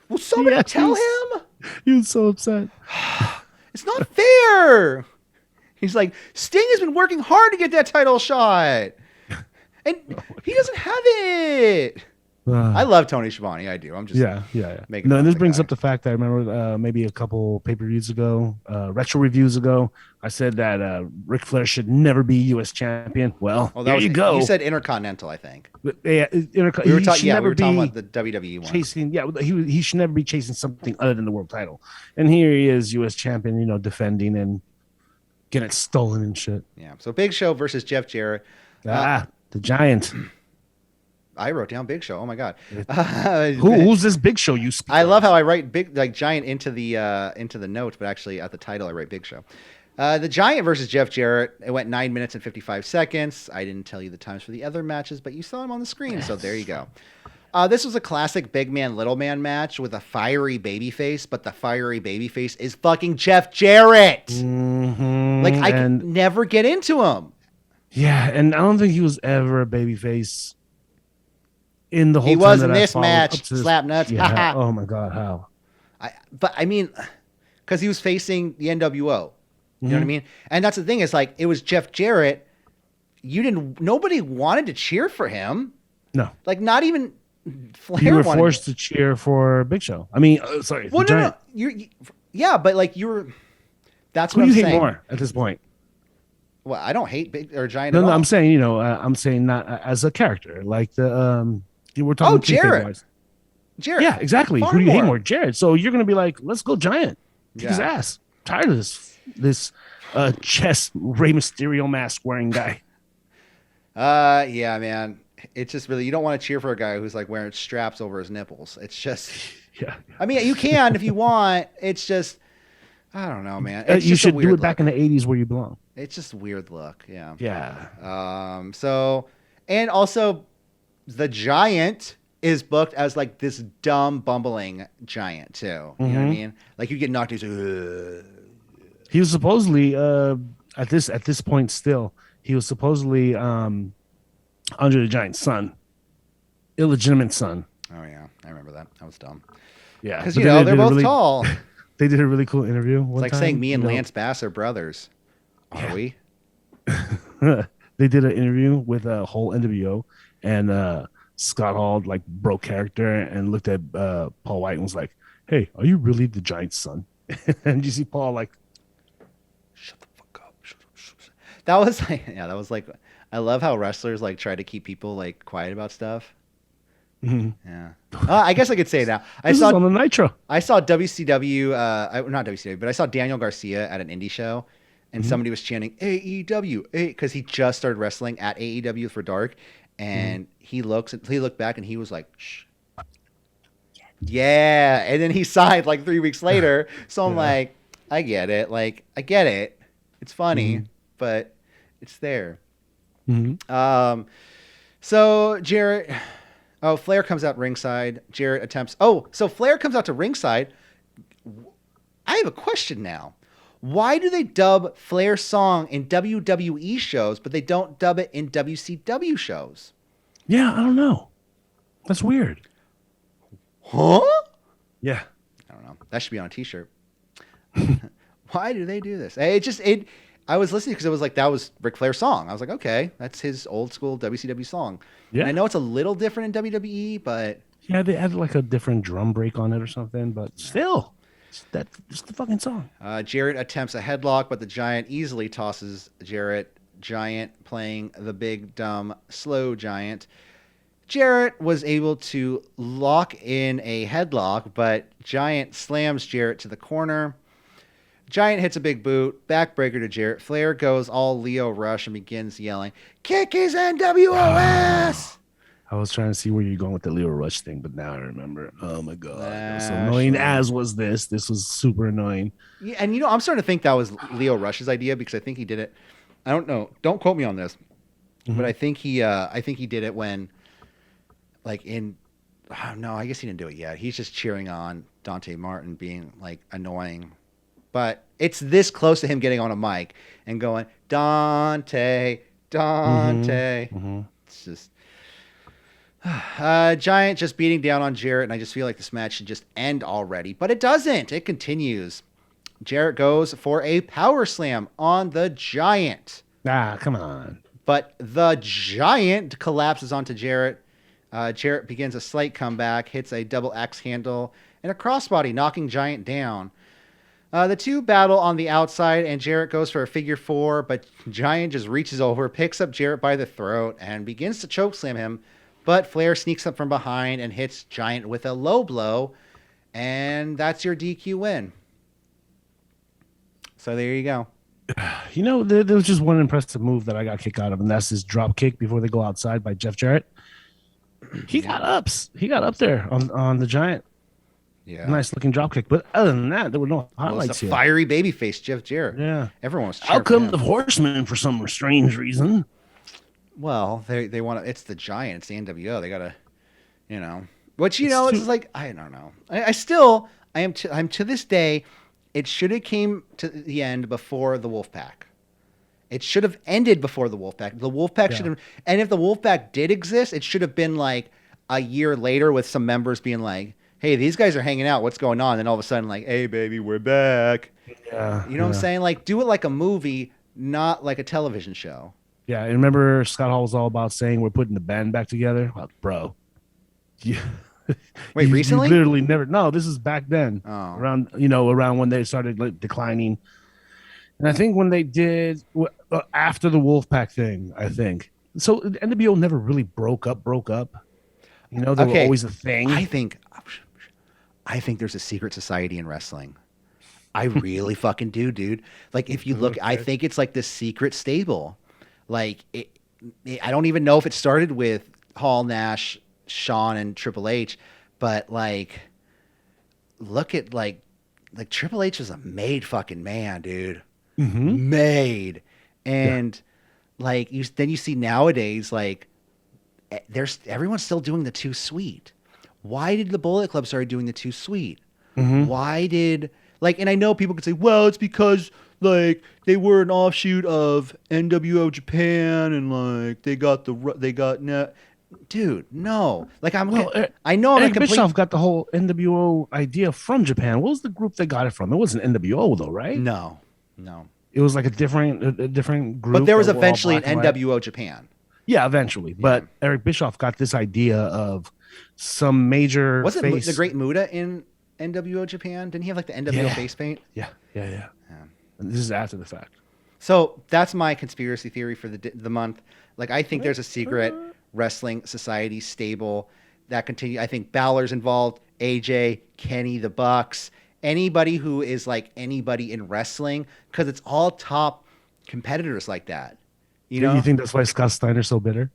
Will somebody tell him? He was so upset. It's not fair. He's like, Sting has been working hard to get that title shot. And he doesn't have it. I love Tony Schiavone. I do. I'm just making No, fun and of this the brings guy. up the fact that I remember maybe a couple pay-per-views ago, retro reviews ago, I said that Ric Flair should never be U.S. champion. Well, there you go. You said Intercontinental, I think. Yeah, We were talking about the WWE one. chasing. Yeah, he should never be chasing something other than the world title. And here he is, U.S. champion, defending and getting it stolen and shit. Yeah. So Big Show versus Jeff Jarrett. The Giant. I wrote down Big Show. Oh my God. Who's this Big Show you speak I of? love how I write Giant into the notes, but actually at the title I write Big Show. The Giant versus Jeff Jarrett. It went 9 minutes and 55 seconds. I didn't tell you the times for the other matches, but you saw them on the screen, so there you go. This was a classic big man, little man match with a fiery babyface, but the fiery babyface is fucking Jeff Jarrett. Like, I could never get into him. Yeah, and I don't think he was ever a babyface in the whole He time was that in I this followed match. up to this. Slap nuts. Yeah. Oh my God, how? But I mean, because he was facing the NWO. You know what I mean? And that's the thing, is like, it was Jeff Jarrett. Nobody wanted to cheer for him. No. Like, not even Flair. You were wanted forced to cheer for Big Show. I mean, sorry. Well, the no, Giant. no. Yeah, but like you were. That's Who what do I'm you hate saying. more at this point? Well, I don't hate Big or Giant No, at all. I'm saying, I'm saying not as a character. Like we're talking. Jarrett. Jarrett. Yeah, exactly. Far Who do you hate more. more? Jarrett. So you're gonna be like, let's go Giant. Kick his Yeah. ass. Tired of this chest Rey Mysterio mask wearing guy. Yeah, man. It's just really, you don't want to cheer for a guy who's like wearing straps over his nipples. It's just, Yeah. I mean, you can if you want. It's just, I don't know, man. It's You just a should do weird it back in the 80s where you belong. It's just a weird look. Yeah. Yeah. So, and also the Giant is booked as like this dumb bumbling giant too. You know what I mean? Like you get knocked, he's like, ugh. He was supposedly at this point still, he was supposedly Andre the Giant's son. Illegitimate son. Oh yeah, I remember that. That was dumb. Yeah. Because but you know they they're did a both really- tall. They did a really cool interview. It's like saying me and Lance Bass are brothers. Are we? They did an interview with a whole NWO, and Scott Hall like broke character and looked at Paul White and was like, "Hey, are you really the Giant's son?" And you see Paul like, Shut the fuck up. Shut up. That was like, yeah, that was like, I love how wrestlers like try to keep people like quiet about stuff. Yeah. I guess I could say that. "This is on the Nitro." I saw WCW, not WCW, but I saw Daniel Garcia at an indie show, and somebody was chanting AEW, because he just started wrestling at AEW for Dark, and he looked back and he was like, shh. Yeah, and then he signed like 3 weeks later. So I'm like, I get it. Like, I get it. It's funny, but it's there. So Jarrett. Oh, Flair comes out ringside. Jarrett attempts. Oh, so Flair comes out to ringside. I have a question now. Why do they dub Flair's song in WWE shows, but they don't dub it in WCW shows? Yeah, I don't know. That's weird. Huh? Yeah. I don't know. That should be on a T-shirt. Why do they do this? I was listening because it was like, that was Ric Flair's song. I was like, okay, that's his old school WCW song. Yeah. And I know it's a little different in WWE, but Yeah, they had like a different drum break on it or something, but still, it's the fucking song. Jarrett attempts a headlock, but the Giant easily tosses Jarrett. Giant playing the big, dumb, slow Giant. Jarrett was able to lock in a headlock, but Giant slams Jarrett to the corner. Giant hits a big boot, backbreaker to Jarrett. Flair goes all Leo Rush and begins yelling, "Kick his NWOS!" I was trying to see where you're going with the Leo Rush thing, but now I remember. Oh my God. It was so Ah, annoying sure. as was this. This was super annoying. Yeah, and I'm starting to think that was Leo Rush's idea because I think he did it. I don't know. Don't quote me on this, but I think he did it when like in, oh, no, I guess he didn't do it yet. He's just cheering on Dante Martin being like annoying. But it's this close to him getting on a mic and going, Dante, Dante. Mm-hmm. It's just Giant just beating down on Jarrett, and I just feel like this match should just end already. But it doesn't. It continues. Jarrett goes for a power slam on the Giant. Ah, come on. But the Giant collapses onto Jarrett. Jarrett begins a slight comeback, hits a double axe handle and a crossbody, knocking Giant down. The two battle on the outside, and Jarrett goes for a figure four, but Giant just reaches over, picks up Jarrett by the throat, and begins to chokeslam him. But Flair sneaks up from behind and hits Giant with a low blow, and that's your DQ win. So there you go. You know, there was just one impressive move that I got kicked out of, and that's his drop kick before they go outside by Jeff Jarrett. He got ups. He got up there on the Giant. Yeah. Nice looking drop kick. But other than that, there were no Well, highlights it's a here. fiery babyface, Jeff Jarrett. Yeah. Everyone was How cheering come for the him. Horsemen, for some strange reason? Well, they want to. It's the Giant. It's the NWO. They gotta, you know. Which you know, it's like I don't know. I'm to this day. It should have came to the end before the Wolfpack. It should have ended before the Wolfpack. The Wolfpack should have, and if the Wolfpack did exist, it should have been like a year later with some members being like, "Hey, these guys are hanging out. What's going on?" And all of a sudden, like, "Hey, baby, we're back." Yeah. You know what I'm saying? Like, do it like a movie, not like a television show. Yeah. And remember, Scott Hall was all about saying we're putting the band back together. Well, bro. You, Wait, recently? You literally never. No, this is back then. Oh. Around when they started like, declining. And I think when they did after the Wolfpack thing, I think so. NWO never really broke up. You know, they were always a thing. I think there's a secret society in wrestling. I really fucking do, dude. Like if you look, I think it's like this secret stable. Like I don't even know if it started with Hall, Nash, Shawn, and Triple H, but like, look at like Triple H is a made fucking man, dude. Mm-hmm. Made. And like then you see nowadays, like everyone's still doing the Too Sweet. Why did the Bullet Club start doing the Too Sweet? Mm-hmm. Why did and I know people could say, well, it's because like they were an offshoot of NWO Japan and like they got dude, no. Like I know I'm Eric a complete. Bischoff got the whole NWO idea from Japan. What was the group they got it from? It wasn't NWO though, right? No. It was like a different group. But there was that were all eventually an black and white. NWO Japan. Yeah, eventually. But Eric Bischoff got this idea of some major. Was it face. the Great Muta in NWO Japan? Didn't he have like the NWO face paint? Yeah. And this is after the fact. So that's my conspiracy theory for the month. Like I think there's a secret wrestling society stable that continue. I think Balor's involved, AJ, Kenny, the Bucks, anybody who is like anybody in wrestling, because it's all top competitors like that. You know, You think that's why Scott Steiner's so bitter?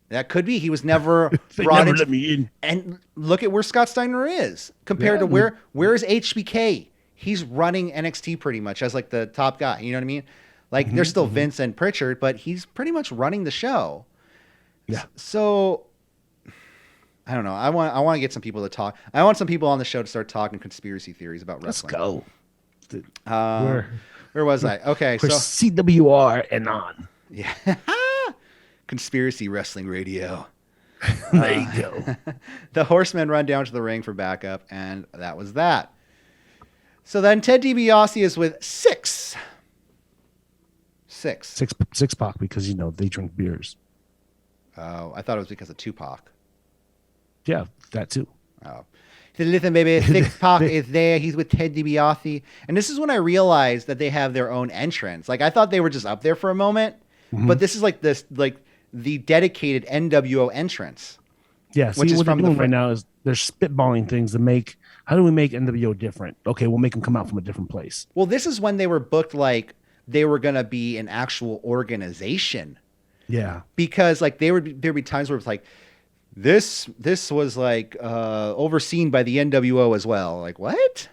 that could be. He was never They brought never into. let me in. And look at where Scott Steiner is compared to where is HBK? He's running NXT pretty much as like the top guy. You know what I mean? Like there's still Vince and Pritchard, but he's pretty much running the show. Yeah. So I don't know. I want to get some people to talk. I want some people on the show to start talking conspiracy theories about Let's wrestling. go. Where was I? Okay, For so CWR and on. yeah, conspiracy wrestling radio. There you go. The Horsemen run down to the ring for backup, and that was that. So then Ted DiBiase is with six. Six Pac because they drink beers. Oh, I thought it was because of Tupac. Yeah, that too. Oh. He said, listen, baby, Six Pac is there. He's with Ted DiBiase. And this is when I realized that they have their own entrance. Like, I thought they were just up there for a moment. But this is like the dedicated NWO entrance. Yeah, Which is what they're from the doing fr- right now is they're spitballing things to make. How do we make NWO different? Okay, we'll make them come out from a different place. Well, this is when they were booked like they were going to be an actual organization. Yeah, Because like there'd be times where it's like, this was like overseen by the NWO as well. Like what?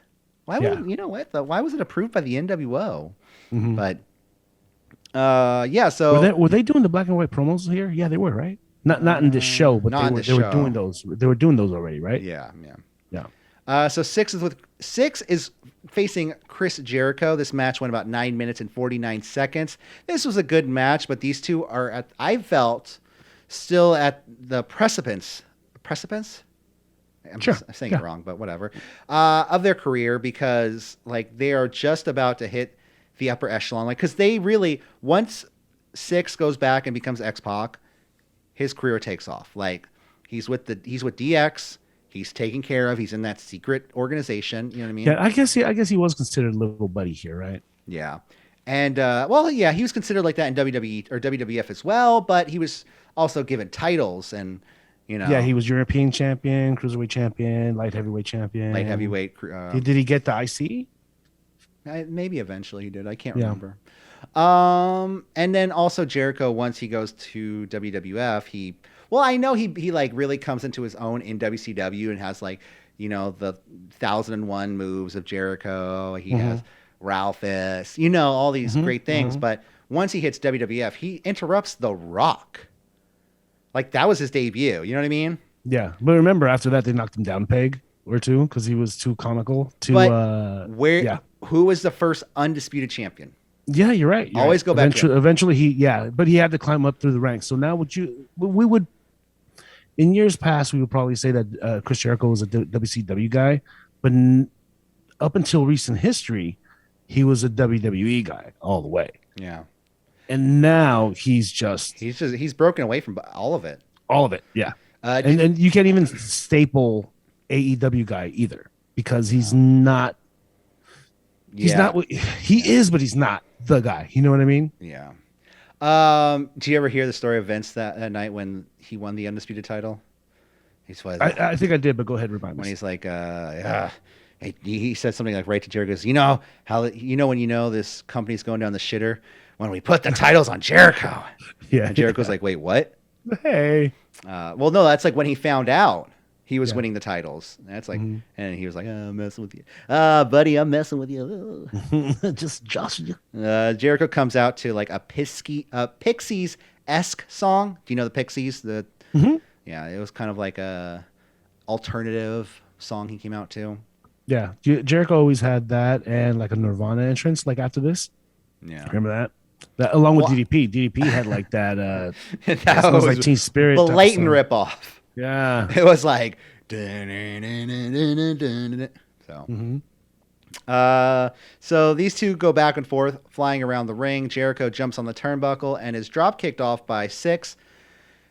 Why would you know what? Why was it approved by the NWO? But yeah, so were they doing the black and white promos here? Yeah, they were, right? Not in this show, but Not in they were this doing show. those. They were doing those already, right? Yeah. Yeah. So Six is facing Chris Jericho. This match went about 9 minutes and 49 seconds. This was a good match, but these two are I felt still at the precipice. Precipice? I'm Sure. saying it wrong, but whatever. Of their career, because like they are just about to hit the upper echelon. Like, because they really, once Six goes back and becomes X-Pac, his career takes off. Like he's with DX. He's taken care of. He's in that secret organization. You know what I mean? Yeah, I guess he was considered a little buddy here, right? Yeah. And he was considered like that in WWE or WWF as well, but he was also given titles and, you know. Yeah, he was European champion, cruiserweight champion, light heavyweight champion. Light heavyweight. Did he get the IC? Maybe eventually he did. I can't remember. And then also Jericho, once he goes to WWF, I know he like really comes into his own in WCW and has like, you know, the 1001 moves of Jericho. He has Ralphus, you know, all these great things. But once he hits WWF, he interrupts The Rock. Like that was his debut. You know what I mean? Yeah, but remember after that they knocked him down a peg or two because he was too comical. Who was the first undisputed champion? Yeah, you're right. Always go back. Eventually, but he had to climb up through the ranks. So now, we would, in years past, we would probably say that Chris Jericho was a WCW guy, but up until recent history, he was a WWE guy all the way. Yeah, and now he's broken away from all of it. All of it, yeah. And you can't even staple AEW guy either because he's not. He's not what he is, but he's not the guy. You know what I mean? Yeah. Do you ever hear the story of Vince that night when he won the undisputed title? I think I did, but go ahead, remind me. When he's like, he said something like right to Jericho. Goes, you know when you know this company's going down the shitter when we put the titles on Jericho. Yeah. And Jericho's like, wait, what? Hey. Well, no, that's like when he found out he was winning the titles. That's like, and he was like, I'm messing with you. Buddy, I'm messing with you. Just joshing you. Jericho comes out to like a Pixies-esque song. Do you know the Pixies? Yeah, it was kind of like a alternative song he came out to. Yeah, Jericho always had that and like a Nirvana entrance like after this. Yeah. Remember that along with DDP. DDP had like that that was like Teen Spirit. Blatant ripoff. Yeah. It was like so these two go back and forth, flying around the ring. Jericho jumps on the turnbuckle and is drop kicked off by Six.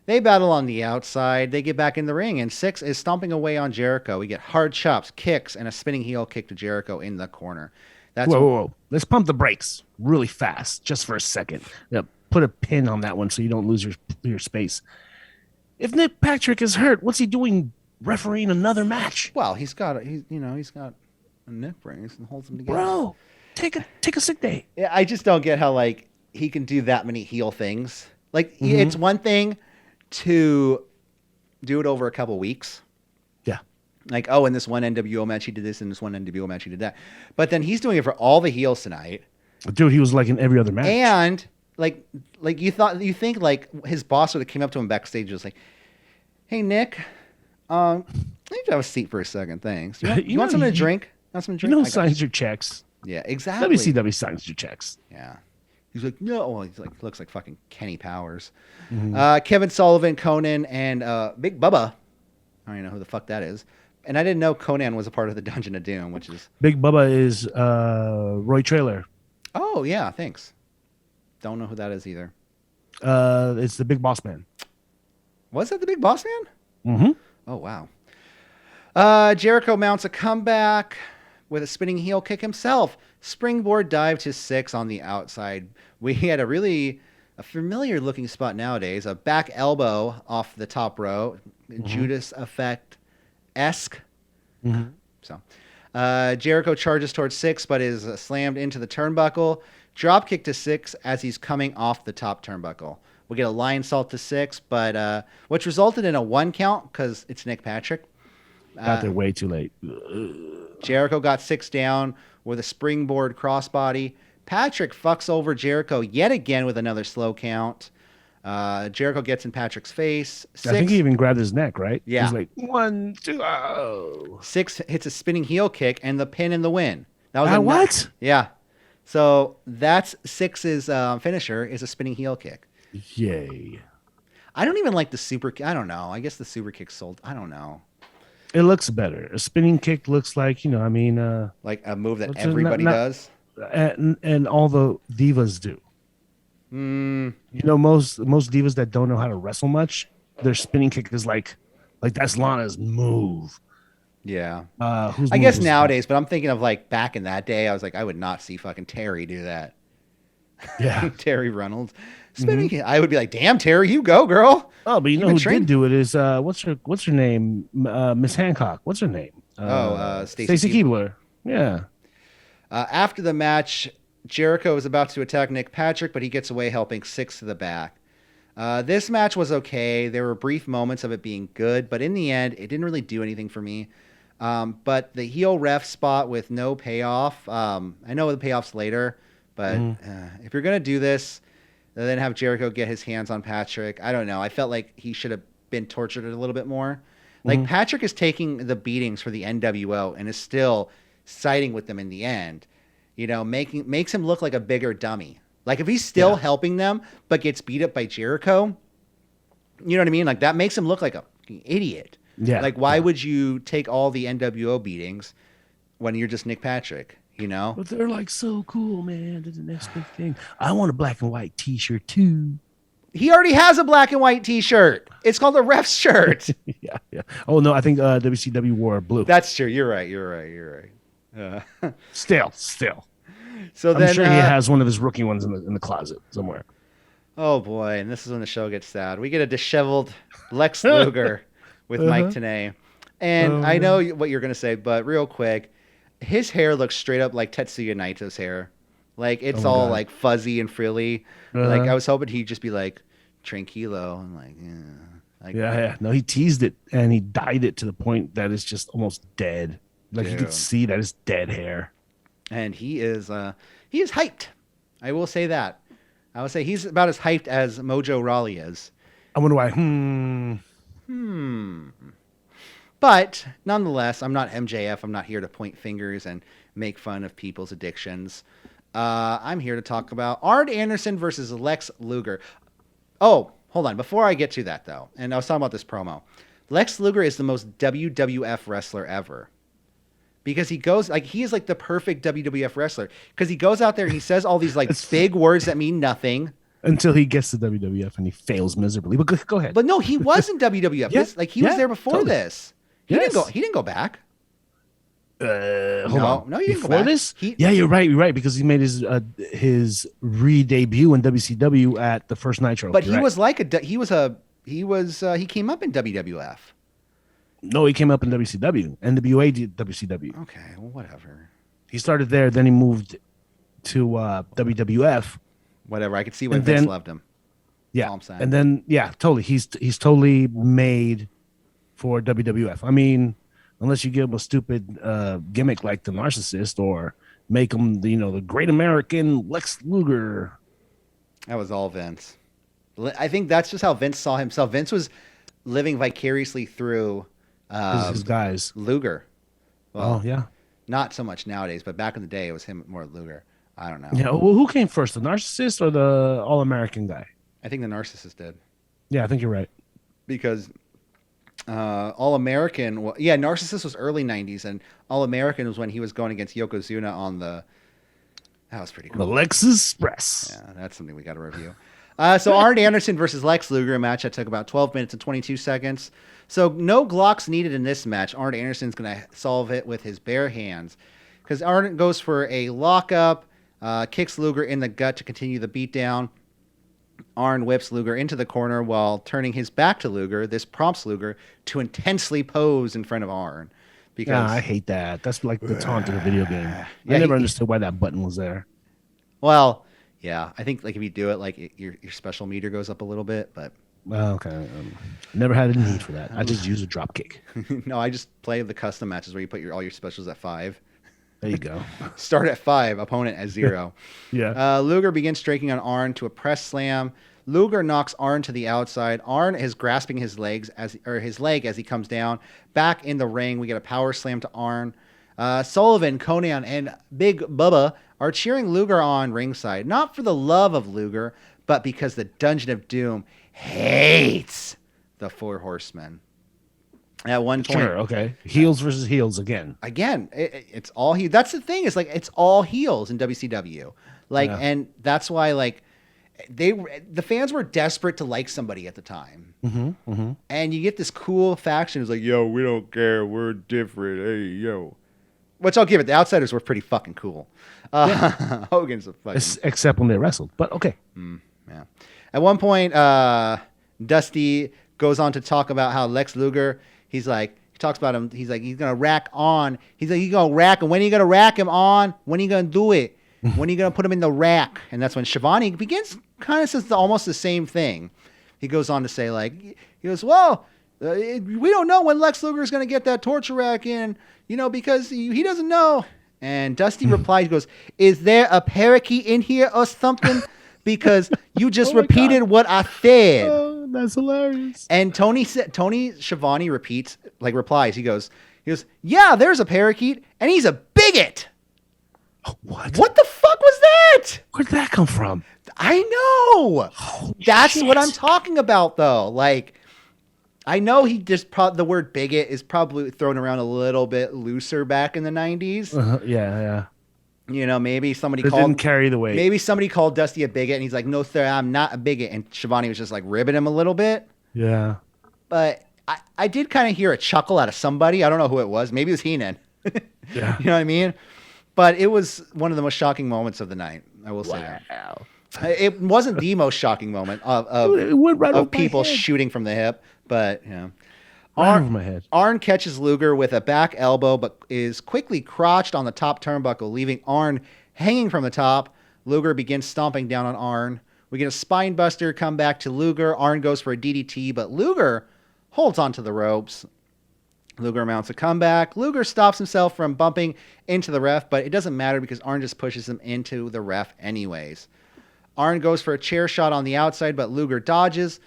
They battle on the outside. They get back in the ring, and Six is stomping away on Jericho. We get hard chops, kicks, and a spinning heel kick to Jericho in the corner. Whoa. Let's pump the brakes really fast, just for a second. Put a pin on that one so you don't lose your space. If Nick Patrick is hurt, what's he doing refereeing another match? Well, he's got a neck brace and holds him together. Bro, take a sick day. Yeah, I just don't get how like he can do that many heel things. Like it's one thing to do it over a couple weeks. Yeah. Like, in this one NWO match he did this, in this one NWO match he did that. But then he's doing it for all the heels tonight. Dude, he was like in every other match. And like you think like his boss would have came up to him backstage and was like, "Hey Nick, I need to have a seat for a second. Thanks. You want something to drink? Want something to drink? You know who signs your checks? Yeah, exactly. WCW signs your checks. Yeah. He's like, no. Well, he's like, looks like fucking Kenny Powers. Kevin Sullivan, Conan, and Big Bubba. I don't even know who the fuck that is. And I didn't know Conan was a part of the Dungeon of Doom, which is... Big Bubba is Roy Traylor. Oh, yeah, thanks. Don't know who that is either. It's the Big Boss Man. Was that the Big Boss Man? Mm-hmm. Oh, wow. Jericho mounts a comeback with a spinning heel kick himself. Springboard dive to Six on the outside. We had a familiar looking spot nowadays. A back elbow off the top row. Judas Effect-esque. So Jericho charges towards Six, but is slammed into the turnbuckle. Drop kick to Six as he's coming off the top turnbuckle. We get a lion salt to Six, but which resulted in a 1 count because it's Nick Patrick. Got there way too late. Jericho got Six down with a springboard crossbody. Patrick fucks over Jericho yet again with another slow count. Jericho gets in Patrick's face. I think he even grabbed his neck, right? Yeah. He's like, 1, 2, oh. Six hits a spinning heel kick and the pin and the win. That was What? Yeah. So that's Six's finisher is a spinning heel kick. Yay. I don't even like the super. I don't know. I guess the super kick sold. I don't know. It looks better. A spinning kick looks like, Like a move that What's it, everybody does. and all the divas do. Most divas that don't know how to wrestle much, their spinning kick is like that's Lana's move. Yeah. Whose I move guess was nowadays, but I'm thinking of like back in that day, I was like, I would not see fucking Terry do that. that? Yeah. Terry Reynolds. Spinning kick. I would be like, damn, Terry, you go, girl. Oh, but you know been who trained? did do it is what's her name? Miss Hancock. What's her name? Stacy Keibler. Yeah. After the match, Jericho is about to attack Nick Patrick, but he gets away helping Six to the back. This match was okay. There were brief moments of it being good, but in the end, it didn't really do anything for me. But the heel ref spot with no payoff, I know the payoff's later, but if you're going to do this, then have Jericho get his hands on Patrick. I don't know. I felt like he should have been tortured a little bit more. Like Patrick is taking the beatings for the NWO and is still siding with them in the end. Makes him look like a bigger dummy. Like if he's still helping them but gets beat up by Jericho, you know what I mean? Like that makes him look like a fucking idiot. Yeah. Like why would you take all the NWO beatings when you're just Nick Patrick? But they're like so cool, man. They're the next big thing. I want a black and white T-shirt too. He already has a black and white T-shirt. It's called a ref's shirt. yeah. Oh no, I think WCW wore blue. That's true. You're right. Still. So then, I'm sure he has one of his rookie ones in the closet somewhere. Oh boy, and this is when the show gets sad. We get a disheveled Lex Luger with Mike Tenay. And I know what you're going to say, but real quick, his hair looks straight up like Tetsuya Naito's hair. Like it's all like fuzzy and frilly. Like I was hoping he'd just be like tranquilo and like yeah. No, he teased it and he dyed it to the point that it's just almost dead. Like you could see that it's dead hair. And he is hyped. I will say that. I would say he's about as hyped as Mojo Rawley is. I wonder why. But nonetheless, I'm not MJF. I'm not here to point fingers and make fun of people's addictions. I'm here to talk about Arn Anderson versus Lex Luger. Oh, hold on. Before I get to that, though, and I was talking about this promo, Lex Luger is the most WWF wrestler ever. Because he goes, like, he is like the perfect WWF wrestler. Because he goes out there and he says all these, like, big words that mean nothing. Until he gets to WWF and he fails miserably. But go ahead. But no, he was in WWF. He was there before this. He didn't go back. Hold on. No, he didn't go before back. this. You're right. Because he made his re-debut in WCW at the first Nitro. But he was like he came up in WWF. No, he came up in WCW. NWA did WCW. Okay, well, whatever. He started there, then he moved to WWF. Whatever. I could see why Vince loved him. Yeah, That's all I'm saying. and then totally. He's totally made for WWF. I mean, unless you give him a stupid gimmick like the Narcissist, or make him the Great American Lex Luger. That was all Vince. I think that's just how Vince saw himself. Vince was living vicariously through His guys. Luger. Well, yeah. Not so much nowadays, but back in the day, it was him more Luger. I don't know. Yeah. Well, who came first, the Narcissist or the All American guy? I think the Narcissist did. Yeah, I think you're right. Because All American, Narcissist was early '90s, and All American was when he was going against Yokozuna on the. That was pretty cool. The Lexus Express. Yeah, that's something we got to review. So Arn Anderson versus Lex Luger, a match that took about 12 minutes and 22 seconds. So no Glocks needed in this match. Arn Anderson's going to solve it with his bare hands. Because Arn goes for a lockup, kicks Luger in the gut to continue the beatdown. Arn whips Luger into the corner while turning his back to Luger. This prompts Luger to intensely pose in front of Arn. Because I hate that. That's like the taunt in a video game. I never understood why that button was there. Well, yeah, I think like if you do it, like your special meter goes up a little bit, but. Well, okay. Never had a need for that. I just use a drop kick. No, I just play the custom matches where you put all your specials at 5. There you go. Start at 5, opponent at 0. Yeah. Luger begins striking on Arn to a press slam. Luger knocks Arn to the outside. Arn is grasping his leg as he comes down. Back in the ring, we get a power slam to Arn. Sullivan, Conan, and Big Bubba are cheering Luger on ringside, not for the love of Luger, but because the Dungeon of Doom hates the Four Horsemen. At one point, Sure, okay. Heels versus heels again. It's all he. That's the thing, is like it's all heels in WCW. Like, Yeah. and that's why like the fans were desperate to like somebody at the time. And you get this cool faction who's like, yo, we don't care, we're different. Hey, yo. Which I'll give it. The Outsiders were pretty fucking cool. Hogan's a fucking Except when they wrestled, but okay. yeah. At one point, Dusty goes on to talk about how Lex Luger, he talks about him. He's like, he's going to rack on. He's like, he's going to rack him. When are you going to rack him on? When are you going to do it? When are you going to put him in the rack? And that's when Schiavone begins, kind of says almost the same thing. He goes on to say, like, he goes, well, we don't know when Lex Luger is going to get that torture rack in, because he doesn't know. And Dusty replied, he goes, is there a parakeet in here or something? Because you just repeated what I said. Oh, that's hilarious. And Tony Schiavone replies, he goes, yeah, there's a parakeet, and he's a bigot. What? What the fuck was that? Where'd that come from? I know. Holy That's shit. what I'm talking about, though. Like, I know he just the word bigot is probably thrown around a little bit looser back in the 90s. Yeah. Maybe somebody Didn't carry the weight. Maybe somebody called Dusty a bigot, and he's like, no, sir, I'm not a bigot. And Schiavone was just like ribbing him a little bit. Yeah. But I did kind of hear a chuckle out of somebody. I don't know who it was. Maybe it was Heenan. Yeah. You know what I mean? But it was one of the most shocking moments of the night. I will say that. Wow. It wasn't the most shocking moment It went right of over my people head. shooting from the hip, but Right over my head. Arn catches Luger with a back elbow, but is quickly crotched on the top turnbuckle, leaving Arn hanging from the top. Luger begins stomping down on Arn. We get a spine buster come back to Luger. Arn goes for a DDT, but Luger holds onto the ropes. Luger mounts a comeback. Luger stops himself from bumping into the ref, but it doesn't matter because Arn just pushes him into the ref anyways. Arn goes for a chair shot on the outside, but Luger dodges.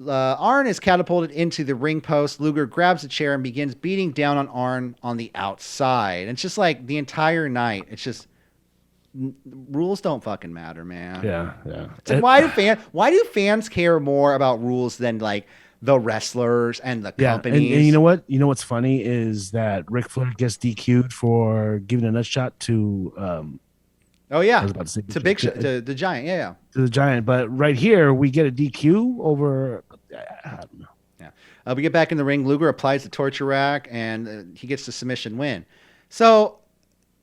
Arn is catapulted into the ring post. Luger grabs a chair and begins beating down on Arn on the outside. And it's just like the entire night. It's just rules don't fucking matter, man. Yeah. It's like, why do fans care more about rules than like the wrestlers and the companies? And you know what? You know what's funny is that Ric Flair gets DQ'd for giving a nut shot to Oh yeah, I was about to say to Big Show, to the Giant. Yeah. to the Giant, but right here we get a DQ over. I don't know. Yeah. We get back in the ring. Luger applies the torture rack, and he gets the submission win. So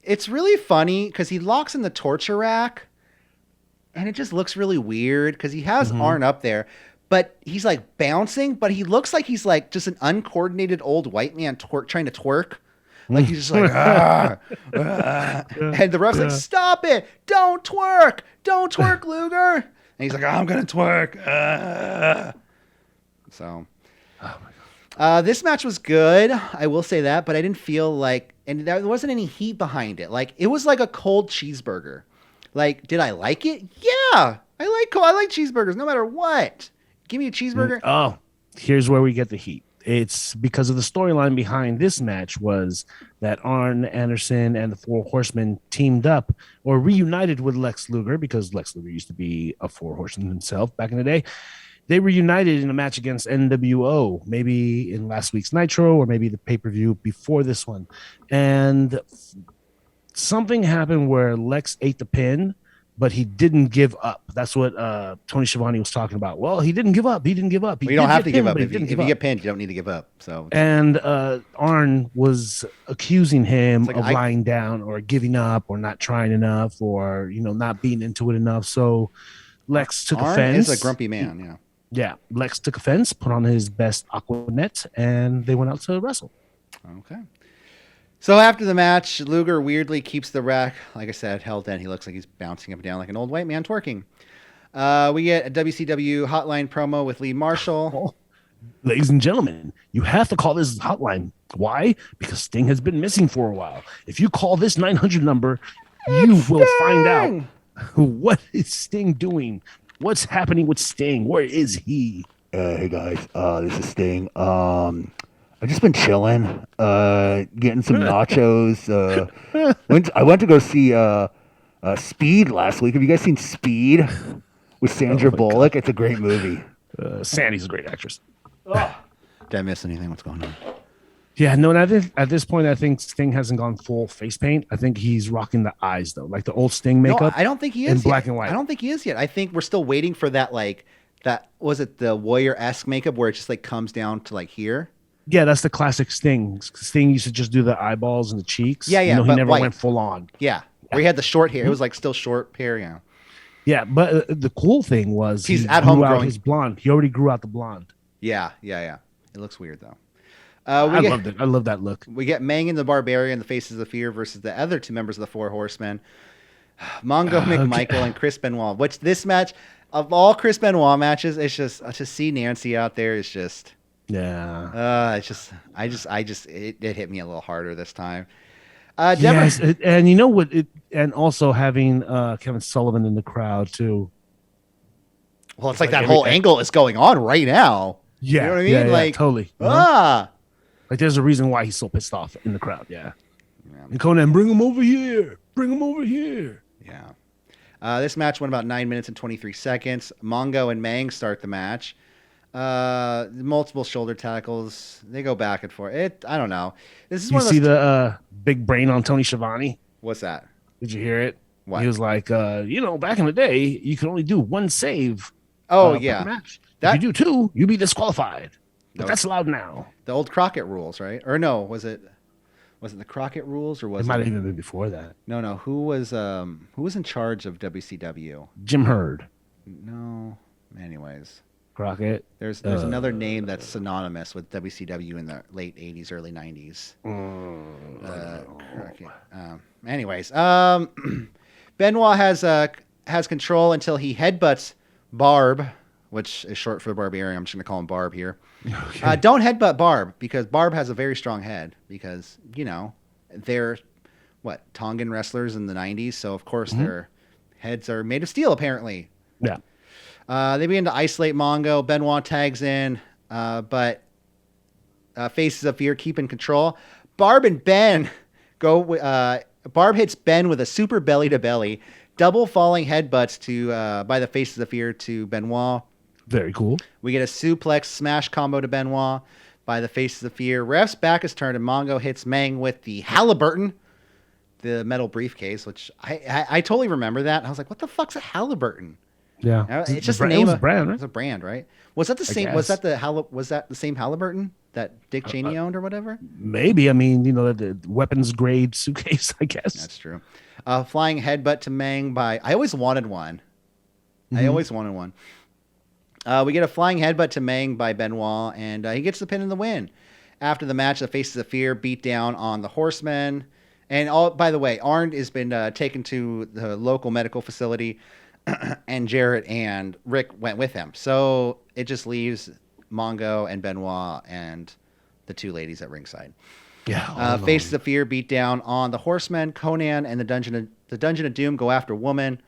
it's really funny because he locks in the torture rack, and it just looks really weird because he has Arn up there, but he's like bouncing, but he looks like he's like just an uncoordinated old white man trying to twerk. Like he's just like, and the ref's like, stop it. Don't twerk, Luger. And he's like, I'm going to twerk. So, this match was good. I will say that, but I didn't feel like, and there wasn't any heat behind it. Like it was like a cold cheeseburger. Like, did I like it? Yeah. I like cheeseburgers no matter what. Give me a cheeseburger. Oh, here's where we get the heat. It's because of the storyline behind this match was that Arn Anderson and the Four Horsemen teamed up or reunited with Lex Luger because Lex Luger used to be a Four Horseman himself back in the day. They reunited in a match against NWO, maybe in last week's Nitro or maybe the pay-per-view before this one. And something happened where Lex ate the pin, but he didn't give up. That's what Tony Schiavone was talking about. Well, he didn't give up. He didn't give up. You don't have to give up. If you get pinned, you don't need to give up. So, and Arn was accusing him like, of lying down or giving up or not trying enough or not being into it enough. So Lex took Arn offense. is a grumpy man. Yeah. Yeah, Lex took offense, put on his best Aquanet, and they went out to wrestle. Okay. So after the match, Luger weirdly keeps the rack, like I said, held in. He looks like he's bouncing up and down like an old white man twerking. We get a WCW hotline promo with Lee Marshall. Oh, ladies and gentlemen, you have to call this hotline. Why? Because Sting has been missing for a while. If you call this 900 number, you will find out what is Sting doing What's happening with Sting? Where is he? Hey guys, this is Sting. I've just been chilling, getting some nachos. I went to go see Speed last week. Have you guys seen Speed with Sandra Bullock? It's a great movie. Sandy's a great actress. Did I miss anything? What's going on? Yeah, no, and at this point, I think Sting hasn't gone full face paint. I think he's rocking the eyes, though, like the old Sting makeup. No, I don't think he is in yet. black and white. I don't think he is yet. I think we're still waiting for that, like, that, was it the Warrior-esque makeup where it just, like, comes down to, like, here? Yeah, that's the classic Sting. Sting used to just do the eyeballs and the cheeks. Yeah, yeah, You know, he but never white. went full on. Yeah, where he had the short hair. It was, like, still short hair, yeah. Yeah, but the cool thing was He's he at grew home out growing. his blonde. He already grew out the blonde. Yeah. It looks weird, though. I loved it. I love that look. We get Mang and the Barbarian, the Faces of Fear, versus the other two members of the Four Horsemen, Mongo McMichael and Chris Benoit. Which this match, of all Chris Benoit matches, it's just to see Nancy out there is just, Yeah. it hit me a little harder this time. Yes, and you know what? And also having Kevin Sullivan in the crowd too. Well, it's like that whole angle is going on right now. Yeah, You know what I mean? Yeah, Like, totally. Like there's a reason why he's so pissed off in the crowd. Yeah. And Conan, bring him over here. Bring him over here. Yeah. This match went about 9 minutes and 23 seconds. Mongo and Mang start the match. Multiple shoulder tackles. They go back and forth. I don't know. This is You one of see those. the big brain on Tony Schiavone? What's that? Did you hear it? What? He was like, back in the day, you could only do one save. Oh, per yeah. match. That- If you do two, you'd be disqualified. But No. that's allowed now. The old Crockett rules, right? Or no, was it the Crockett rules or It was might it? have even been before that. No. Who was in charge of WCW? Jim Hurd, No. Anyways, Crockett. there's another name that's synonymous with WCW in the late 80s, early 90s. Crockett. Anyways, Benoit has control until he headbutts Barb, which is short for Barbarian. I'm just going to call him Barb here. Okay. Don't headbutt Barb because Barb has a very strong head because, they're, Tongan wrestlers in the 90s. So, of course, their heads are made of steel, apparently. Yeah. They begin to isolate Mongo. Benoit tags in, but Faces of Fear keep in control. Barb and Ben go. Barb hits Ben with a super belly to belly, double falling headbutts by the Faces of Fear to Benoit. Very cool. We get a suplex smash combo to Benoit by the Faces of Fear. Ref's back is turned and Mongo hits Mang with the Halliburton, the metal briefcase, which I totally remember that. I was like, what the fuck's a Halliburton? Yeah. It's just the the name of of brand, right? It's a brand, right? Was that the same? Was that the same Halliburton that Dick Cheney owned or whatever? Maybe. I mean, the weapons grade suitcase, I guess. That's true. Flying headbutt to Mang by. I always wanted one. I always wanted one. We get a flying headbutt to Mang by Benoit, and he gets the pin and the win. After the match, the Faces of Fear beat down on the Horsemen. And by the way, Arn has been taken to the local medical facility, and Jarrett and Rick went with him. So it just leaves Mongo and Benoit and the two ladies at ringside. Yeah. Faces of Fear beat down on the Horsemen. Conan and the Dungeon of Doom go after Woman,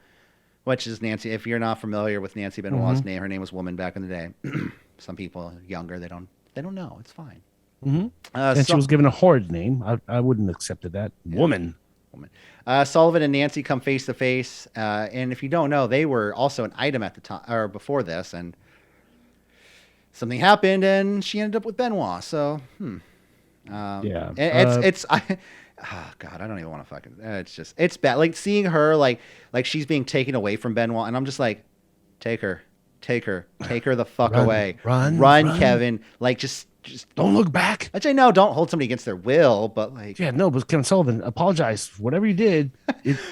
which is Nancy. If you're not familiar with Nancy Benoit's name, her name was Woman back in the day. Some people younger, they don't know. It's fine. And she was given a horrid name. I wouldn't have accepted that. Yeah. Woman. Sullivan and Nancy come face to face, and if you don't know, they were also an item at the time or before this, and something happened, and she ended up with Benoit. So, yeah, oh God, I don't even want to fucking. It's bad. Like seeing her, like she's being taken away from Benoit, and I'm just like, take her the fuck away, run, Kevin. Like just don't look back. Which I know, don't hold somebody against their will, but like, yeah, no, but Kevin Sullivan, apologize for whatever you did.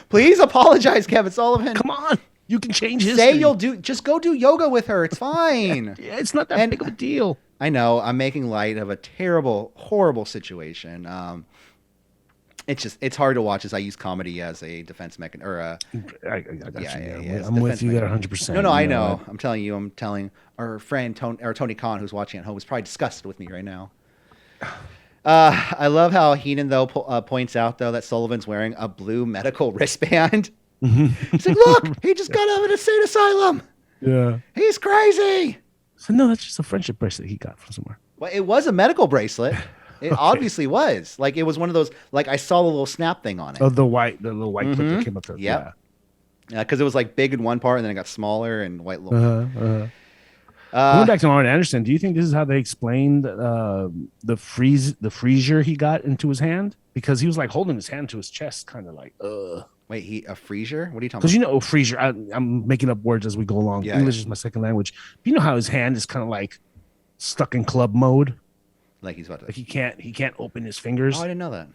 Please apologize, Kevin Sullivan. Come on, you can change history. Say you'll just go do yoga with her. It's fine. Yeah, it's not that big of a deal. I know I'm making light of a terrible, horrible situation. It's hard to watch as I use comedy as a defense mechanism or a. I got you. Yeah, I'm with you there 100%. No, I know. I'm telling our friend Tony Khan, who's watching at home, is probably disgusted with me right now. I love how Heenan though points out though that Sullivan's wearing a blue medical wristband. He's like, look, he just got out of an insane asylum. Yeah. He's crazy. So no, that's just a friendship bracelet he got from somewhere. Well, it was a medical bracelet. It obviously was. Like, it was one of those, like, I saw the little snap thing on it. Oh, the little white clip that came up there. Yep. Because it was, like, big in one part, and then it got smaller and white little. Going back to Arn Anderson, do you think this is how they explained the freezer he got into his hand? Because he was like holding his hand to his chest, kind of like, Wait, a freezer? What are you talking Because about? freezer. I'm making up words as we go along. Yeah, English yeah. is my second language. But you know how his hand is kind of like stuck in club mode. Like he's about to. Like he can't open his fingers. Oh, I didn't know that.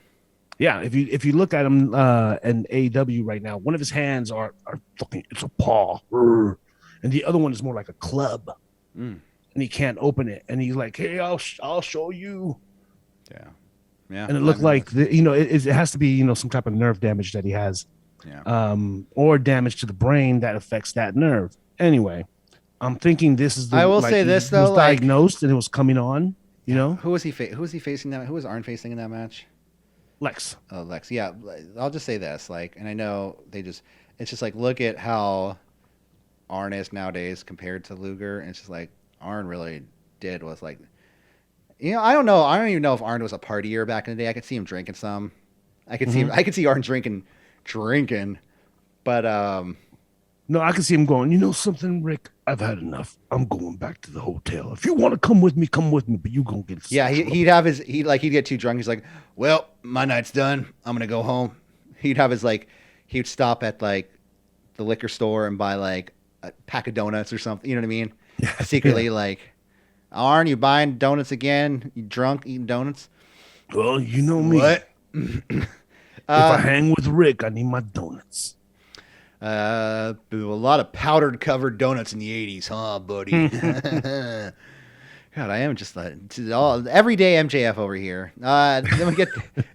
Yeah, if you look at him in AEW right now, one of his hands are fucking, it's a paw, and the other one is more like a club, and he can't open it. And he's like, "Hey, I'll show you." Yeah. Yeah. And it looked like it has to be some type of nerve damage that he has, or damage to the brain that affects that nerve. Anyway, I'm thinking this is. I will say this, though, was diagnosed and it was coming on. Who was he? Who was he facing? Who was Arn facing in that match? Lex. Oh, Lex. Yeah, I'll just say this. Like, and I know it's just like, look at how Arn is nowadays compared to Luger, and it's just like Arn really was like, I don't know. I don't even know if Arn was a partier back in the day. I could see him drinking some. I could see him. I could see Arn drinking, but No, I can see him going, something, Rick? I've had enough. I'm going back to the hotel. If you want to come with me, but you gonna get yeah, he'd get too drunk. He's like, well, my night's done. I'm gonna go home. He'd stop at like the liquor store and buy like a pack of donuts or something. You know what I mean? Yeah, secretly, like, Arn, you buying donuts again? You drunk eating donuts? Well, you know me. What? If I hang with Rick, I need my donuts. A lot of powdered covered donuts in the 80s, huh, buddy? God, I am just everyday MJF over here. Then we get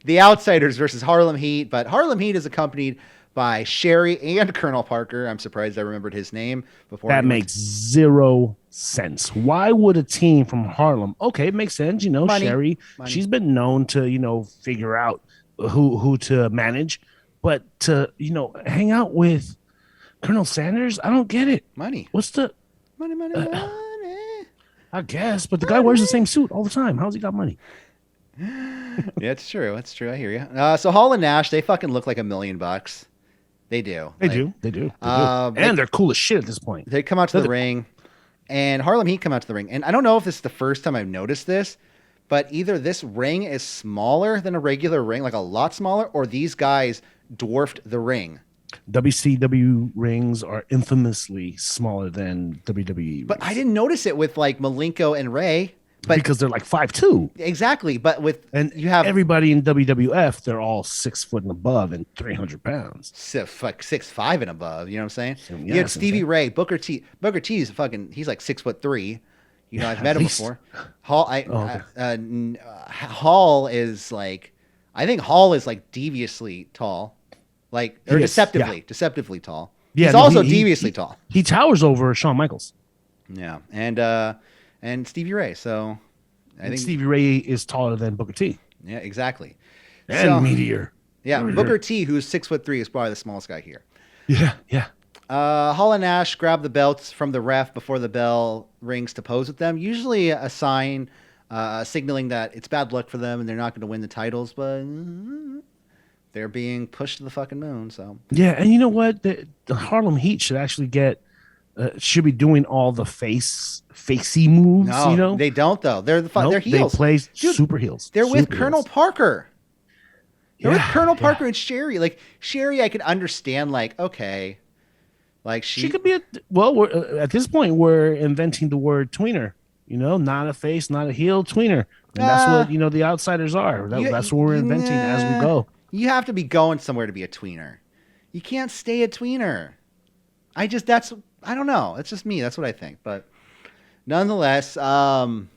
the Outsiders versus Harlem Heat, but Harlem Heat is accompanied by Sherry and Colonel Parker. I'm surprised I remembered his name before. That makes zero sense. Why would a team from Harlem? Okay, it makes sense. Money. Sherry, she's been known to, figure out who to manage, but to, hang out with Colonel Sanders, I don't get it. Money. What's the money? I guess, but the guy wears the same suit all the time. How's he got money? Yeah, it's true. It's true. I hear you. So Hall and Nash, they fucking look like $1 million. They do. They do. And they're cool as shit at this point. They come out to the ring, and Harlem Heat come out to the ring. And I don't know if this is the first time I've noticed this, but either this ring is smaller than a regular ring, like a lot smaller, or these guys dwarfed the ring. WCW rings are infamously smaller than WWE rings. But I didn't notice it with like Malenko and Ray. But because they're like 5'2". Exactly. But you have everybody in WWF, they're all 6 foot and above and 300 pounds. 6'5" and above. You know what I'm saying? Yeah, you had Stevie Ray, Booker T. Booker T is he's like 6'3". I've met him before. Hall is like, I think Hall is like deviously tall. Like, or deceptively tall. Yeah, he's also deviously tall. He towers over Shawn Michaels. Yeah, and Stevie Ray. So I think Stevie Ray is taller than Booker T. Yeah, exactly. And Meteor. Yeah, Booker T, who's 6'3", is probably the smallest guy here. Yeah. Hall and Nash grab the belts from the ref before the bell rings to pose with them. Usually a sign signaling that it's bad luck for them and they're not going to win the titles, but they're being pushed to the fucking moon. So yeah, and you know what? The Harlem Heat should actually should be doing all the facey moves. No, they don't though. They're they're heels. They play super heels. They're with super Colonel heels. Parker. They're with Colonel Parker yeah. and Sherry. Like Sherry, I could understand. Like okay, like she could be at this point we're inventing the word tweener. Not a face, not a heel, tweener, and that's what the Outsiders are. That's what we're inventing as we go. You have to be going somewhere to be a tweener. You can't stay a tweener. I don't know. It's just me. That's what I think. But nonetheless, Hall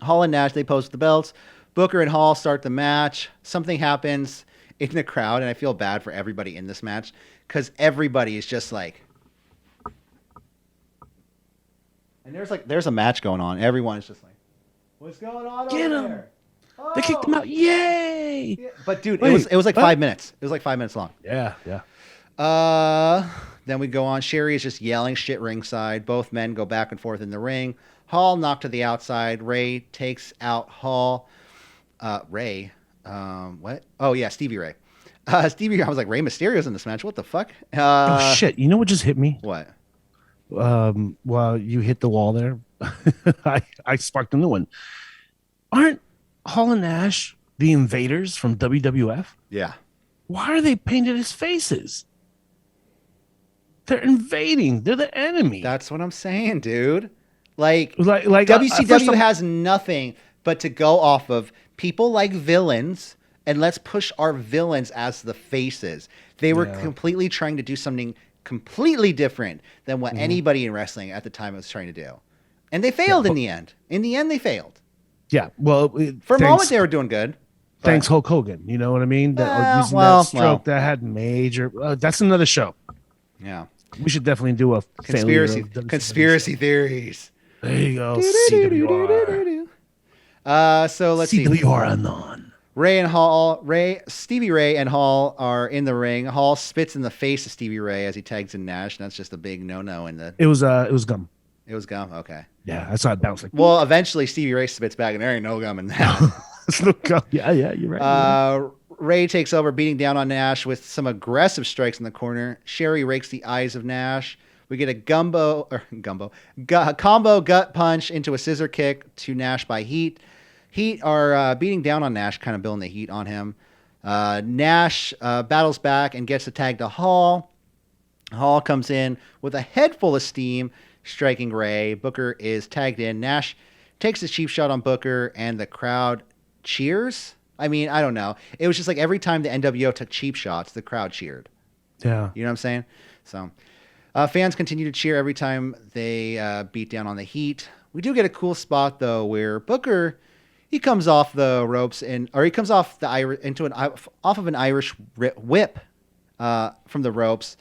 and Nash, they post the belts. Booker and Hall start the match. Something happens in the crowd, and I feel bad for everybody in this match because everybody is just like... And there's a match going on. Everyone is just like, what's going on Get over him. there? They kicked him out. Yay! Yeah. But dude, Wait, it was like 5 minutes. It was like 5 minutes long. Yeah. Then we go on. Sherry is just yelling shit ringside. Both men go back and forth in the ring. Hall knocked to the outside. Ray takes out Hall. Ray. What? Oh, yeah, Stevie Ray. Stevie, I was like, Ray Mysterio's in this match. What the fuck? Oh shit! You know what just hit me? What? While you hit the wall there, I sparked a new one. Aren't Hall and Nash the invaders from WWF? Yeah. Why are they painted as faces? They're invading. They're the enemy. That's what I'm saying, dude. Like WCW WCW has nothing but to go off of people like villains, and let's push our villains as the faces. They were completely trying to do something completely different than what anybody in wrestling at the time was trying to do. And they failed in the end. In the end, they failed. Yeah. Well, For a moment, they were doing good. Thanks, Hulk Hogan. You know what I mean? Using that stroke that had major. That's another show. Yeah. We should definitely do a conspiracy theories. There you go. CWR. So let's see. CWR Anon. Stevie Ray and Hall are in the ring. Hall spits in the face of Stevie Ray as he tags in Nash. And that's just a big no-no in the. It was gum. It was gum. Okay. Yeah, I saw it bounce like. Well, eventually Stevie Ray spits back, and there ain't no gum in that. It's no gum. Yeah, you're right. Ray takes over, beating down on Nash with some aggressive strikes in the corner. Sherry rakes the eyes of Nash. We get a combo gut punch into a scissor kick to Nash by Heat. Heat are beating down on Nash, kind of building the heat on him. Nash battles back and gets the tag to Hall. Hall comes in with a head full of steam, striking Ray. Booker is tagged in. Nash takes a cheap shot on Booker, and the crowd cheers. I mean, I don't know. It was just like every time the NWO took cheap shots, the crowd cheered. Yeah. You know what I'm saying? So fans continue to cheer every time they beat down on the Heat. We do get a cool spot, though, where Booker, he comes off the ropes he comes off off of an Irish whip from the ropes.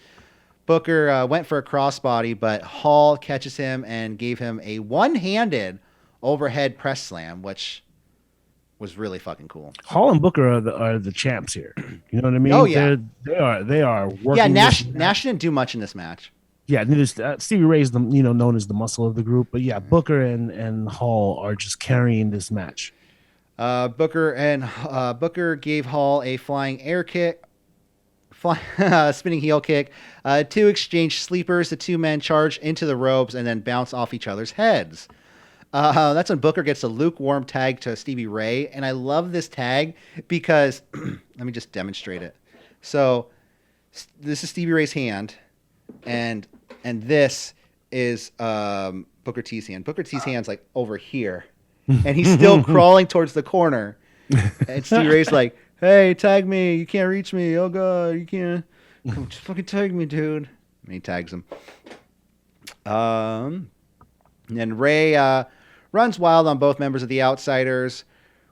Booker went for a crossbody, but Hall catches him and gave him a one-handed overhead press slam, which was really fucking cool. Hall and Booker are the champs here. You know what I mean? Oh yeah, they are working. Yeah, Nash didn't do much in this match. Yeah, Stevie Ray is known as the muscle of the group, but yeah, Booker and Hall are just carrying this match. Booker gave Hall a flying air kick. Spinning heel kick. Two exchange sleepers. The two men charge into the ropes and then bounce off each other's heads. That's when Booker gets a lukewarm tag to Stevie Ray. And I love this tag because, let me just demonstrate it. So this is Stevie Ray's hand. And this is Booker T's hand. Booker T's hand's like over here. And he's still crawling towards the corner. And Stevie Ray's like, hey, tag me. You can't reach me. Oh, God, you can't. Come, just fucking tag me, dude. And he tags him. And then Ray runs wild on both members of the Outsiders.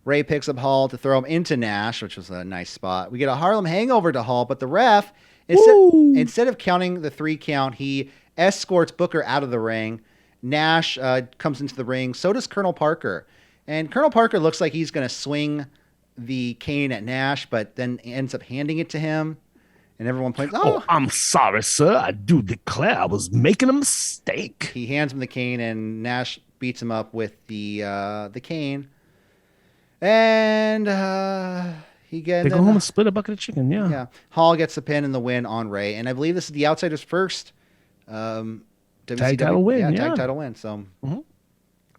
Ray picks up Hall to throw him into Nash, which was a nice spot. We get a Harlem hangover to Hall, but the ref, instead of counting the 3 count, he escorts Booker out of the ring. Nash comes into the ring. So does Colonel Parker. And Colonel Parker looks like he's going to swing the cane at Nash, but then ends up handing it to him. And everyone points, oh, I'm sorry, sir. I do declare I was making a mistake. He hands him the cane, and Nash beats him up with the cane. And they go home and split a bucket of chicken, yeah. Yeah. Hall gets the pin and the win on Ray. And I believe this is the Outsiders' first WCW tag title win. Tag title win. So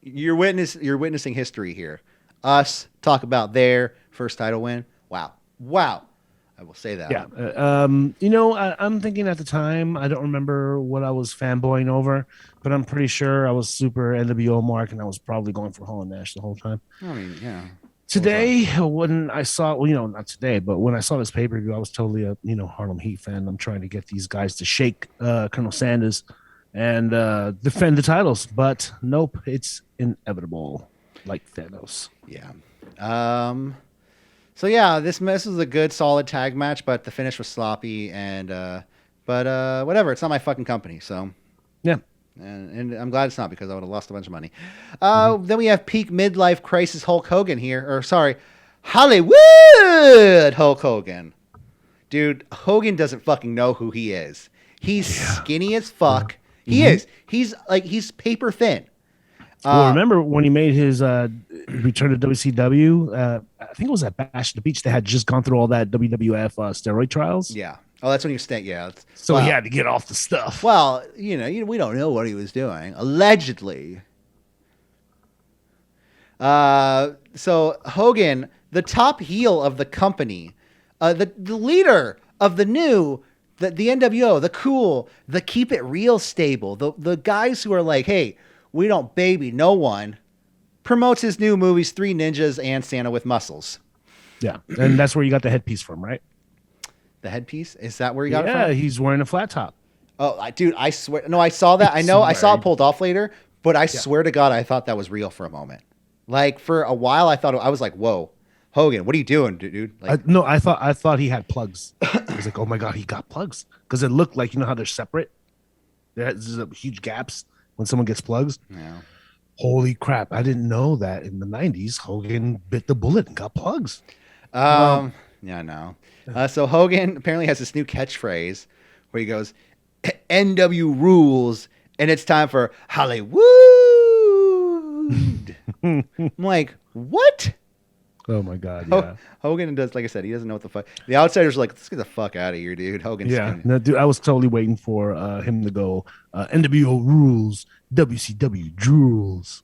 you're witnessing history here. Us talk about their first title win. Wow. I will say that. Yeah. I'm thinking at the time, I don't remember what I was fanboying over, but I'm pretty sure I was super NWO mark, and I was probably going for Hall and Nash the whole time. I mean, yeah. Today, when I saw, not today, but when I saw this pay-per-view, I was totally a, Harlem Heat fan. I'm trying to get these guys to shake Colonel Sanders and defend the titles, but nope, it's inevitable, like Thanos. Yeah. So yeah, this was a good, solid tag match, but the finish was sloppy, and whatever. It's not my fucking company, so yeah. And I'm glad it's not, because I would have lost a bunch of money. Then we have peak midlife crisis Hulk Hogan here, or sorry, Hollywood Hulk Hogan. Dude, Hogan doesn't fucking know who he is. He's skinny as fuck. He is. He's paper thin. Well, remember when he made his return to WCW? I think it was at Bash at the Beach. They had just gone through all that WWF steroid trials. Yeah. Oh, that's when he was staying. Yeah. So he had to get off the stuff. Well, we don't know what he was doing. Allegedly. So Hogan, the top heel of the company, the leader of the NWO, the cool, the keep it real stable, the guys who are like, hey, we don't baby no one, promotes his new movies, Three Ninjas and Santa with Muscles. Yeah, and that's where you got the headpiece from, right? The headpiece? Is that where you got it from? Yeah, he's wearing a flat top. Oh, dude, I swear. No, I saw that. I saw it pulled off later, but I swear to God, I thought that was real for a moment. Like, for a while, I was like, whoa, Hogan, what are you doing, dude? Like, I thought he had plugs. I was like, oh my God, he got plugs. Because it looked like, how they're separate? There's huge gaps when someone gets plugs. Yeah. Holy crap. I didn't know that in the 90s, Hogan bit the bullet and got plugs. Yeah, no. So Hogan apparently has this new catchphrase where he goes, NW rules, and it's time for Hollywood. I'm like, what? Oh my God, yeah. Hogan does, like I said, he doesn't know what the fuck. The outsiders are like, let's get the fuck out of here, dude. Hogan's no, dude, I was totally waiting for him to go NWO rules, WCW drools.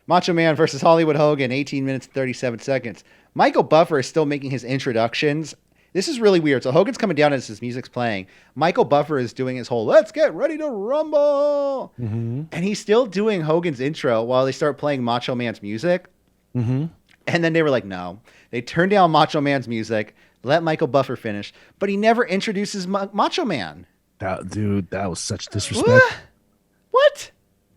Macho Man versus Hollywood Hogan, 18 minutes and 37 seconds. Michael Buffer is still making his introductions. This is really weird. So Hogan's coming down as his music's playing. Michael Buffer is doing his whole, let's get ready to rumble. Mm-hmm. And he's still doing Hogan's intro while they start playing Macho Man's music. Mm-hmm. And then they were like, no. They turned down Macho Man's music, let Michael Buffer finish, but he never introduces Macho Man. That was such disrespect. What?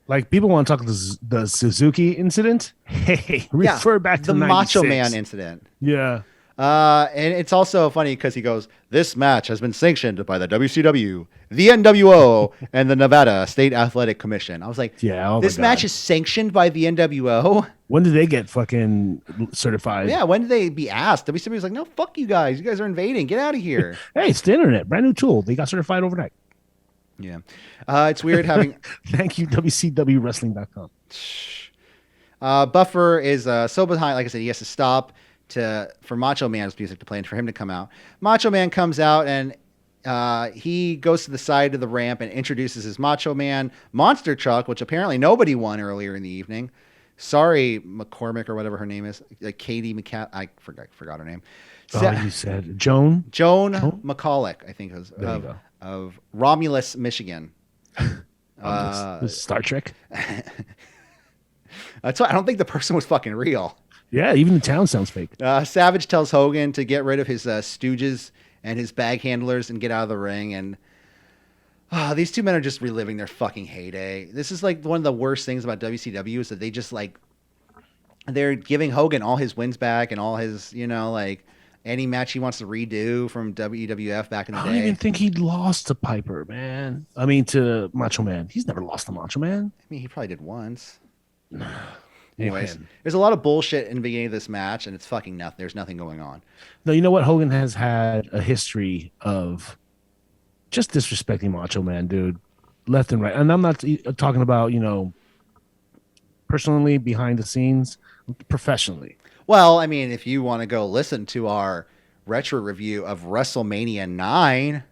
Like, people want to talk the Suzuki incident. Hey, refer back to the 96. Macho Man incident. Yeah. And it's also funny because he goes, this match has been sanctioned by the WCW, the NWO, and the Nevada State Athletic Commission. I was like, this match is sanctioned by the NWO? When did they get fucking certified? Yeah, when did they be asked? WCW was like, no, fuck you guys. You guys are invading. Get out of here. Hey, it's the internet. Brand new tool. They got certified overnight. Yeah. It's weird having... Thank you, WCWWrestling.com. Buffer is so behind. Like I said, he has to stop for Macho Man's music to play and for him to come out. Macho Man comes out and he goes to the side of the ramp and introduces his Macho Man monster truck, which apparently nobody won earlier in the evening. Sorry, McCormick or whatever her name is. Katie McCall. I forgot her name. You said Joan McCulloch, I think it was, of Romulus, Michigan. Star Trek. That's why I don't think the person was fucking real. Yeah, even the town sounds fake. Savage tells Hogan to get rid of his stooges and his bag handlers and get out of the ring. And these two men are just reliving their fucking heyday. This is like one of the worst things about WCW is that they just they're giving Hogan all his wins back and all his, any match he wants to redo from WWF back in the day. I don't even think he lost to Piper, man. I mean, to Macho Man. He's never lost to Macho Man. I mean, he probably did once. Anyways, there's a lot of bullshit in the beginning of this match, and it's fucking nothing. There's nothing going on. No, you know what? Hogan has had a history of just disrespecting Macho Man, dude, left and right. And I'm not talking about, personally, behind the scenes, professionally. Well, I mean, if you want to go listen to our retro review of WrestleMania 9,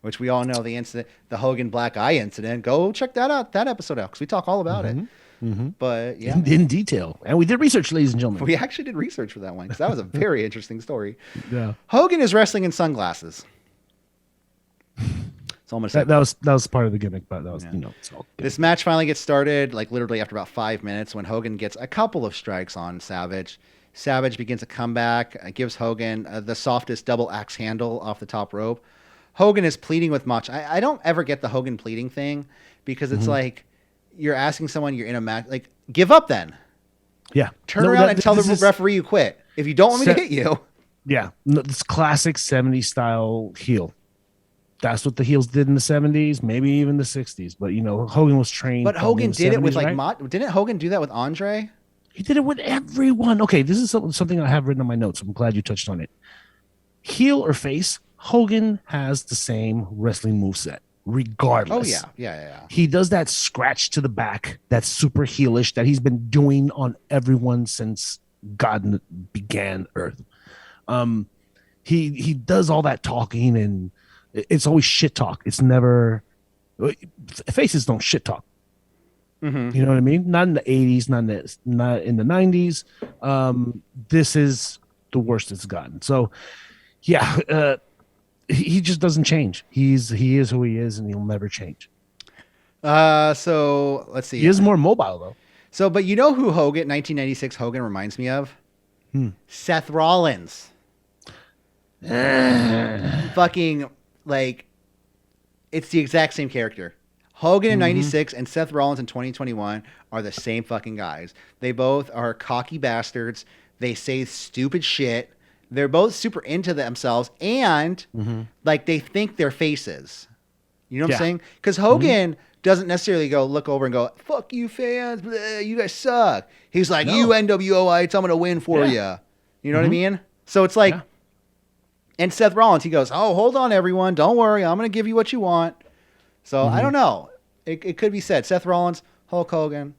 which we all know the incident, the Hogan Black Eye incident, go check that episode out because we talk all about it. Mm-hmm. But yeah, in detail, and we did research, ladies and gentlemen. We actually did research for that one because that was a very interesting story. Yeah, Hogan is wrestling in sunglasses. It's almost that was part of the gimmick, but that was it's all good. This match finally gets started, like literally after about 5 minutes, when Hogan gets a couple of strikes on Savage. Savage begins a comeback, gives Hogan the softest double axe handle off the top rope. Hogan is pleading with Macho. I don't ever get the Hogan pleading thing because it's like, you're asking someone you're in a match, like, give up then. Yeah. Turn around and tell the referee you quit. If you don't want me to hit you. Yeah. It's classic 70s style heel. That's what the heels did in the 70s, maybe even the 60s. But, Hogan was trained. But Hogan did it with, right? Didn't Hogan do that with Andre? He did it with everyone. Okay, this is something I have written on my notes. I'm glad you touched on it. Heel or face, Hogan has the same wrestling moveset, regardless. Oh yeah. He does that scratch to the back, that's super heelish, that he's been doing on everyone since God began Earth. He does all that talking, and it's always shit talk. It's never faces don't shit talk. Mm-hmm. You know what I mean? Not in the 80s, not in the 90s. This is the worst it's gotten. So, yeah, he just doesn't change. He is who he is, and he'll never change. So let's see. He is more mobile though. So, but you know who 1996 Hogan reminds me of? Seth Rollins. Fucking like, it's the exact same character. Hogan in 96 and Seth Rollins in 2021 are the same fucking guys. They both are cocky bastards. They say stupid shit. They're both super into themselves, and like they think they're faces. You know what I'm saying? Because Hogan doesn't necessarily look over and go, "Fuck you fans, bleh, you guys suck." He's like, "You NWOites, I'm gonna win for you." You know what I mean? So it's like, and Seth Rollins, he goes, "Oh, hold on, everyone, don't worry, I'm gonna give you what you want." So I don't know. It could be said. Seth Rollins, Hulk Hogan.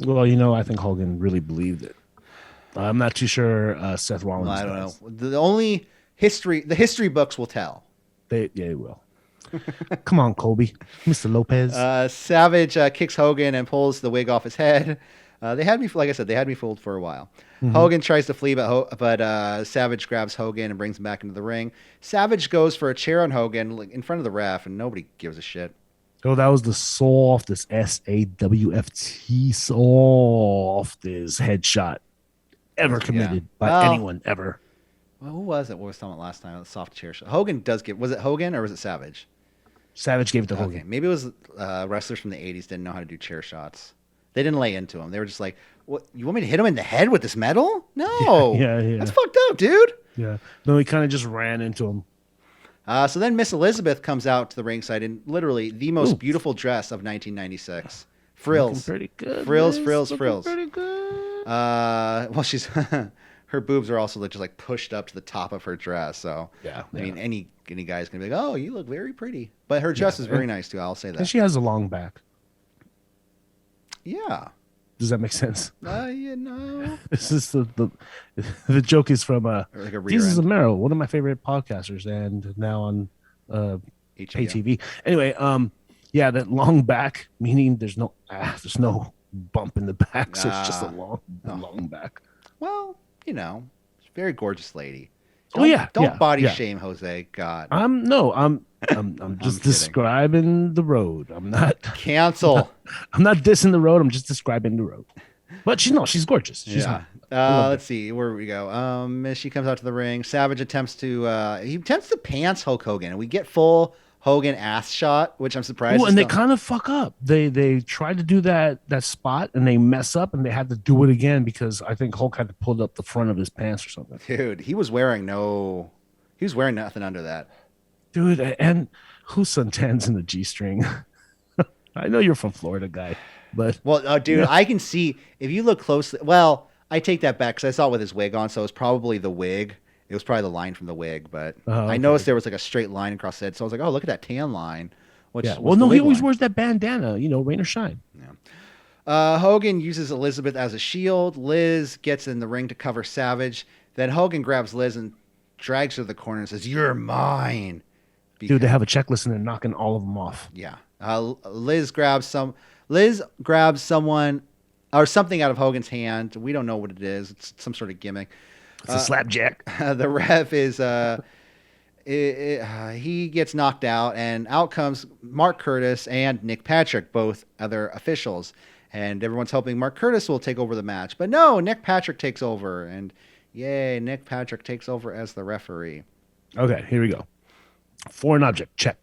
Well, I think Hogan really believed it. I'm not too sure Seth Rollins. Well, I don't know. The only the history books will tell. They will. Come on, Colby, Mr. Lopez. Savage kicks Hogan and pulls the wig off his head. They had me, like I said, they had me fooled for a while. Hogan tries to flee, but Savage grabs Hogan and brings him back into the ring. Savage goes for a chair on Hogan in front of the ref, and nobody gives a shit. Oh, that was the softest SAWFT softest headshot ever committed by anyone ever. Well, who was it? What was talking about last time? The soft chair shot. Hogan does give. Was it Hogan or was it Savage? Savage gave it to Hogan. Okay, maybe it was wrestlers from the 80s didn't know how to do chair shots. They didn't lay into him. They were just like, "What? You want me to hit him in the head with this metal? No, yeah. That's fucked up, dude." Yeah, no, he kind of just ran into him. So then Miss Elizabeth comes out to the ringside in literally the most beautiful dress of 1996. Frills. Looking pretty good. Frills. Pretty good. Well, she's her boobs are also just like pushed up to the top of her dress. So I mean, any guy's gonna be like, "Oh, you look very pretty." But her dress is very nice too. I'll say that. And she has a long back. Yeah. Does that make sense? This is the joke is from like a Jesus Amaro, one of my favorite podcasters, and now on pay TV. Anyway, that long back, meaning there's no bump in the back, so it's just a long back. Well, very gorgeous lady. Don't body shame Jose. God. I'm just describing the road. I'm not cancel. I'm not dissing the road. I'm just describing the road. But she's gorgeous. She's hot. Let's see where we go. She comes out to the ring. Savage attempts to pants Hulk Hogan, and we get full Hogan ass shot, which I'm surprised. Well, and they kind of fuck up. They tried to do that spot, and they mess up, and they had to do it again because I think Hulk had to pull up the front of his pants or something. Dude, he was wearing nothing under that. Dude, and who suntans in the G-string? I know you're from Florida, guy, but dude, I can see if you look closely. Well, I take that back because I saw it with his wig on, so it was probably the wig. It was probably the line from the wig, but I noticed there was like a straight line across the head. So I was like, "Oh, look at that tan line." Well, no, he always wears that bandana, rain or shine. Yeah. Hogan uses Elizabeth as a shield. Liz gets in the ring to cover Savage. Then Hogan grabs Liz and drags her to the corner and says, "You're mine." Dude, they have a checklist and they're knocking all of them off. Yeah. Liz grabs someone or something out of Hogan's hand. We don't know what it is. It's some sort of gimmick. It's a slapjack. The ref is he gets knocked out, and out comes Mark Curtis and Nick Patrick, both other officials. And everyone's hoping Mark Curtis will take over the match. But no, Nick Patrick takes over. And yay, Nick Patrick takes over as the referee. Okay, here we go. Foreign object, check.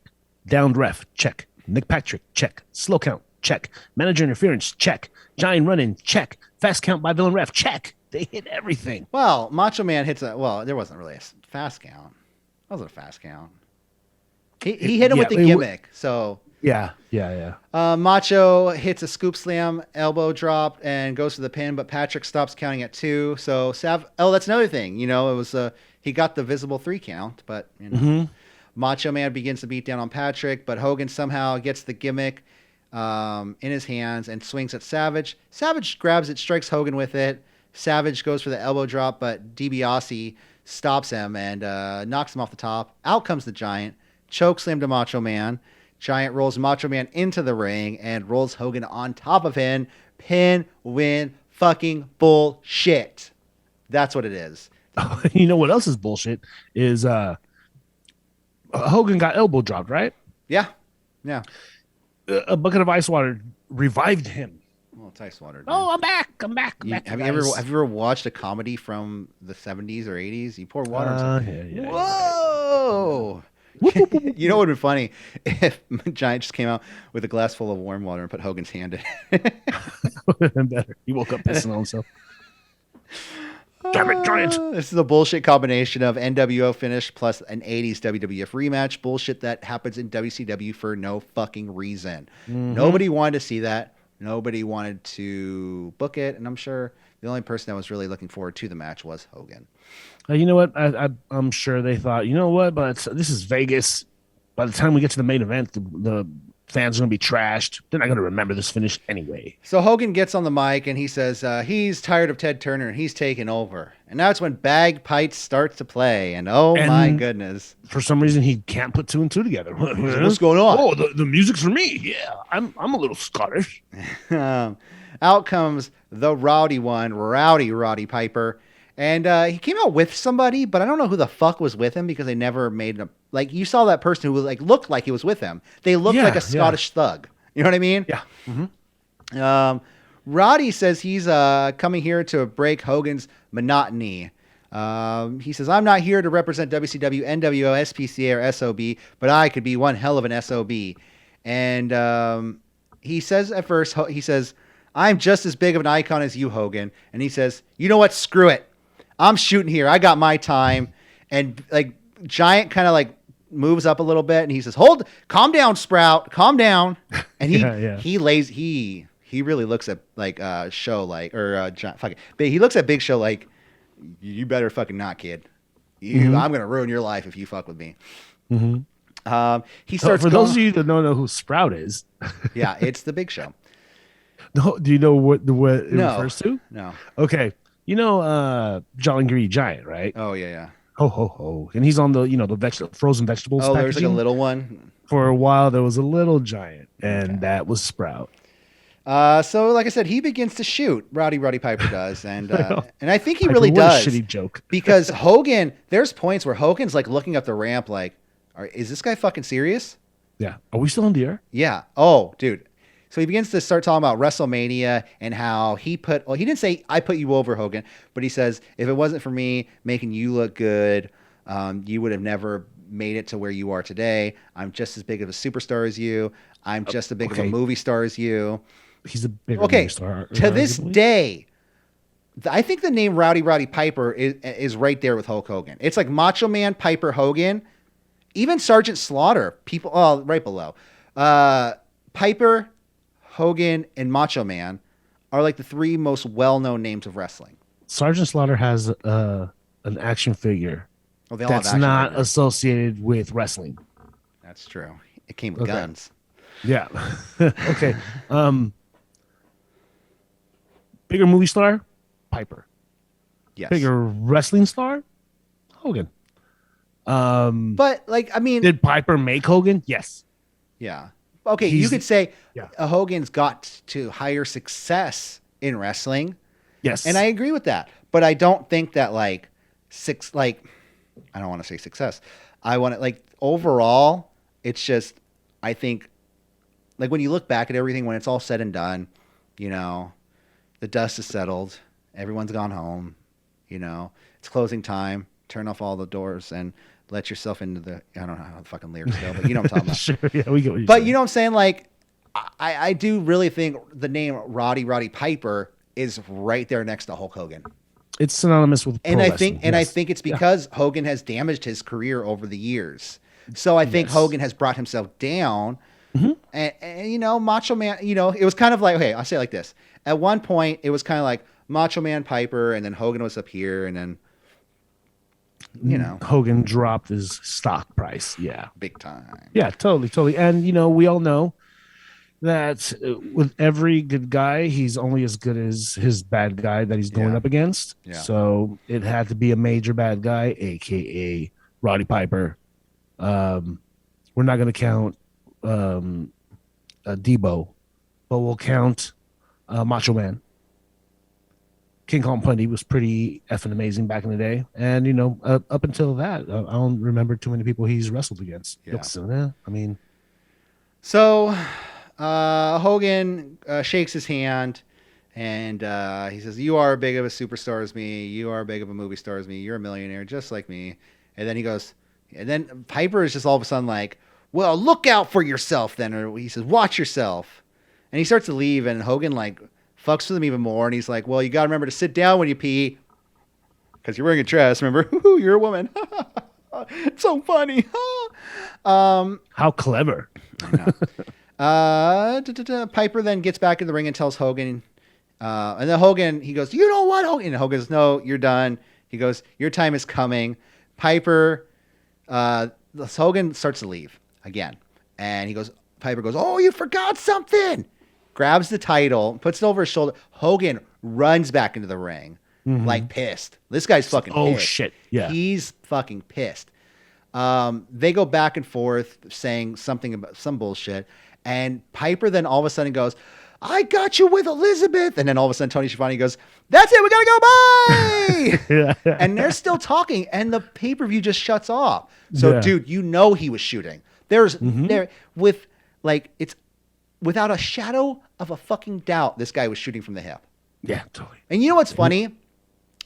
Downed ref, check. Nick Patrick, check. Slow count, check. Manager interference, check. Giant run-in, check. Fast count by villain ref, check. They hit everything. Well, Macho Man hits there wasn't really a fast count. That wasn't a fast count. He hit him with the gimmick, so... Yeah. Macho hits a scoop slam, elbow drop, and goes for the pin, but Patrick stops counting at 2. So that's another thing. It was he got the visible 3 count, but Macho Man begins to beat down on Patrick, but Hogan somehow gets the gimmick in his hands and swings at Savage. Savage grabs it, strikes Hogan with it. Savage goes for the elbow drop, but DiBiase stops him and knocks him off the top. Out comes the Giant, choke slam to Macho Man. Giant rolls Macho Man into the ring and rolls Hogan on top of him. Pin, win, fucking bullshit. That's what it is. You know what else is bullshit is Hogan got elbow dropped, right? Yeah. Yeah. A bucket of ice water revived him. Well, it's ice water. Dude. Oh, I'm back. I'm back. Have you ever watched a comedy from the 70s or 80s? You pour water on something. Yeah, Whoa! You know what would be funny if Giant just came out with a glass full of warm water and put Hogan's hand in it. Would have been better. He woke up pissing on himself. Damn it, Giant! This is a bullshit combination of NWO finish plus an 80s WWF rematch. Bullshit that happens in WCW for no fucking reason. Nobody wanted to see that. Nobody wanted to book it. And I'm sure the only person that was really looking forward to the match was Hogan. You know what? I'm sure they thought, you know what? But this is Vegas. By the time we get to the main event, the fans are going to be trashed. They're not going to remember this finish anyway. So Hogan gets on the mic and he says he's tired of Ted Turner and he's taking over. And that's when Bagpipes starts to play. And my goodness. For some reason, he can't put two and two together. What's going on? Oh, the music's for me. Yeah, I'm a little Scottish. Out comes the rowdy one, Rowdy Piper. And he came out with somebody, but I don't know who the fuck was with him because they never made him. Like, you saw that person who looked like he was with him. They looked like a Scottish thug. You know what I mean? Yeah. Mm-hmm. Roddy says he's coming here to break Hogan's monotony. He says, I'm not here to represent WCW, NWO, SPCA, or SOB, but I could be one hell of an SOB. And he says at first, he says, I'm just as big of an icon as you, Hogan. And he says, you know what? Screw it. I'm shooting here. I got my time. And Giant kind of moves up a little bit and he says, calm down, Sprout, calm down. And he really looks at Show fuck it. But he looks at Big Show like, you better fucking not, kid. I'm gonna ruin your life if you fuck with me. He starts. For those of you that don't know who Sprout is, yeah, it's the Big Show. No, do you know what it refers to? No. Okay, you know Jolly Green Giant, right? Oh yeah. Ho ho ho! And he's on the the frozen vegetables. Oh, there's packaging. a little one. For a while, there was a little Giant, and that was Sprout. So like I said, he begins to shoot. Rowdy Piper does, and I think he really does. What a shitty joke. Because Hogan, there's points where Hogan's looking up the ramp, is this guy fucking serious? Yeah. Are we still on the air? Yeah. Oh, dude. So he begins to start talking about WrestleMania and how he didn't say I put you over, Hogan, but he says if it wasn't for me making you look good, you would have never made it to where you are today. I'm just as big of a superstar as you. I'm just as big of a movie star as you. He's a bigger movie star. To this day, I think the name Rowdy Piper is right there with Hulk Hogan. It's like Macho Man, Piper, Hogan, even Sergeant Slaughter. Right below. Piper, Hogan, and Macho Man are the three most well-known names of wrestling. Sergeant Slaughter has an action figure that's not associated with wrestling. That's true. It came with guns. Yeah. Okay. Bigger movie star, Piper. Yes. Bigger wrestling star, Hogan. But did Piper make Hogan? Yes. Yeah. Okay, you could say Hogan's got to higher success in wrestling. Yes. And I agree with that. But I don't think that I don't want to say success. I want to overall, it's just, I think when you look back at everything, when it's all said and done, the dust is settled, everyone's gone home, it's closing time, turn off all the doors and let yourself into the, I don't know how the fucking lyrics go, but you know what I'm talking about. Sure, yeah, we get what you're But saying. you know what I'm saying? I do really think the name Rowdy Piper is right there next to Hulk Hogan. It's synonymous with pro wrestling. I think it's because Hogan has damaged his career over the years. So I think Hogan has brought himself down. Mm-hmm. And Macho Man, it was kind of okay, I'll say it like this. At one point, it was kind of like Macho Man Piper, and then Hogan was up here, and then Hogan dropped his stock price. Yeah. big time. Yeah, totally. And, we all know that with every good guy, he's only as good as his bad guy that he's going Yeah. up against. Yeah. So it had to be a major bad guy, a.k.a. Roddy Piper. We're not going to count Debo, but we'll count Macho Man. King Kong Bundy was pretty effing amazing back in the day. And, up until that, I don't remember too many people he's wrestled against. Yeah. So, Hogan shakes his hand and he says, "You are big of a superstar as me. You are big of a movie star as me. You're a millionaire just like me." And then he goes, and then Piper is just all of a sudden like, "Well, look out for yourself then." Or he says, "Watch yourself." And he starts to leave and Hogan like fucks with him even more. And he's like, "Well, you got to remember to sit down when you pee because you're wearing a dress. Remember, you're a woman." It's so funny. how clever. I know. Piper then gets back in the ring and tells Hogan, and then Hogan, he goes, "You know what, Hogan?" And Hogan goes, "No, you're done." He goes, "Your time is coming." Hogan starts to leave again. And Piper goes, "Oh, you forgot something." Grabs the title, puts it over his shoulder. Hogan runs back into the ring, like pissed. This guy's fucking pissed. Oh, shit. Yeah. He's fucking pissed. They go back and forth saying something about some bullshit. And Piper then all of a sudden goes, "I got you with Elizabeth." And then all of a sudden Tony Schiavone goes, "That's it. We got to go. Bye." Yeah. And they're still talking and the pay-per-view just shuts off. So, dude, he was shooting. There's there with like, it's without a shadow of a fucking doubt, this guy was shooting from the hip. Yeah, totally. And you know what's funny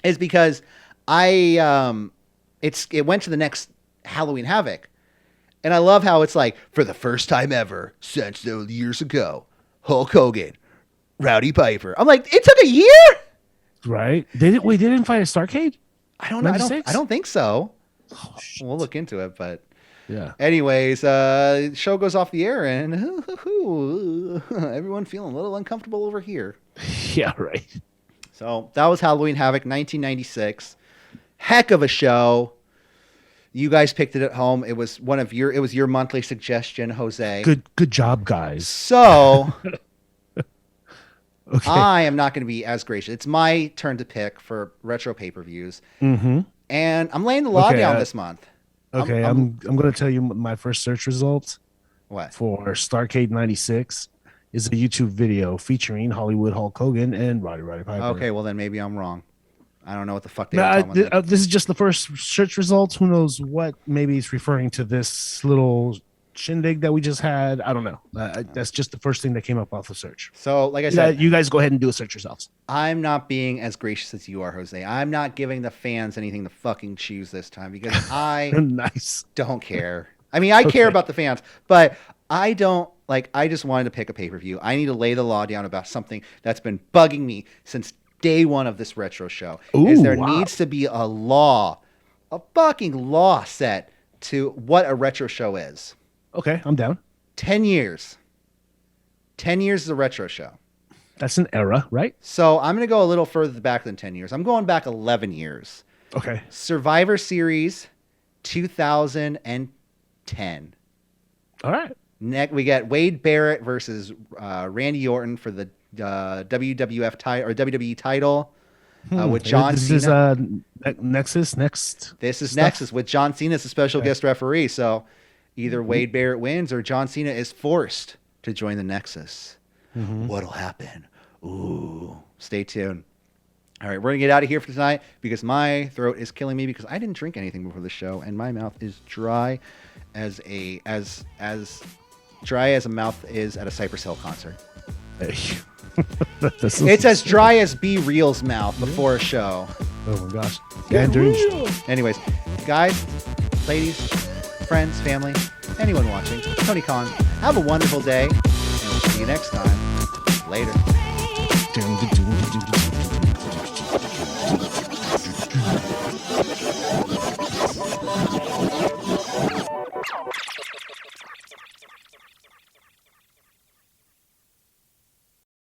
is because it went to the next Halloween Havoc. And I love how it's like, for the first time ever since years ago, Hulk Hogan, Rowdy Piper. I'm like, it took a year? Right. They didn't fight at Starrcade? I don't know. I 96? don't think so. Oh, shit. We'll look into it, but Yeah. anyways, show goes off the air and everyone feeling a little uncomfortable over here. Yeah, right. So that was Halloween Havoc 1996. Heck of a show. You guys picked it at home. It was your monthly suggestion, Jose. Good job, guys. So Okay. I am not going to be as gracious. It's my turn to pick for retro pay-per-views. Mm-hmm. And I'm laying the law Okay, down this month. Okay, I'm going to tell you my first search results What? for Starrcade 96 is a YouTube video featuring Hollywood Hulk Hogan and Roddy Piper. Okay, well then maybe I'm wrong. I don't know what the fuck they were talking about. This is just the first search results. Who knows what? Maybe it's referring to this little shindig that we just had. I don't know. That's just the first thing that came up off the search. So, like I said, you guys go ahead and do a search yourselves. I'm not being as gracious as you are, Jose. I'm not giving the fans anything to fucking choose this time because I Nice. don't care. I mean, I care about the fans, but I don't like. I just wanted to pick a pay-per-view. I need to lay the law down about something that's been bugging me since day one of this retro show. Ooh, there wow. needs to be a fucking law set to what a retro show is. Okay, I'm down. 10 years. 10 years is a retro show. That's an era, right? So I'm going to go a little further back than 10 years. I'm going back 11 years. Okay. Survivor Series 2010. All right. We got Wade Barrett versus Randy Orton for the WWF title or WWE title with John This Cena. is Nexus next. This is stuff? Nexus with John Cena as a special guest referee. So either Wade Barrett wins or John Cena is forced to join the Nexus. What'll happen? Ooh, stay tuned. All right, we're gonna get out of here for tonight because my throat is killing me because I didn't drink anything before the show and my mouth is dry as dry as a mouth is at a Cypress Hill concert. It's as dry as B Real's mouth before a show. Oh my gosh. Gangrene. Anyways, guys, ladies, friends, family, anyone watching, Tony Khan, have a wonderful day, and we'll see you next time. Later. Dun, dun, dun.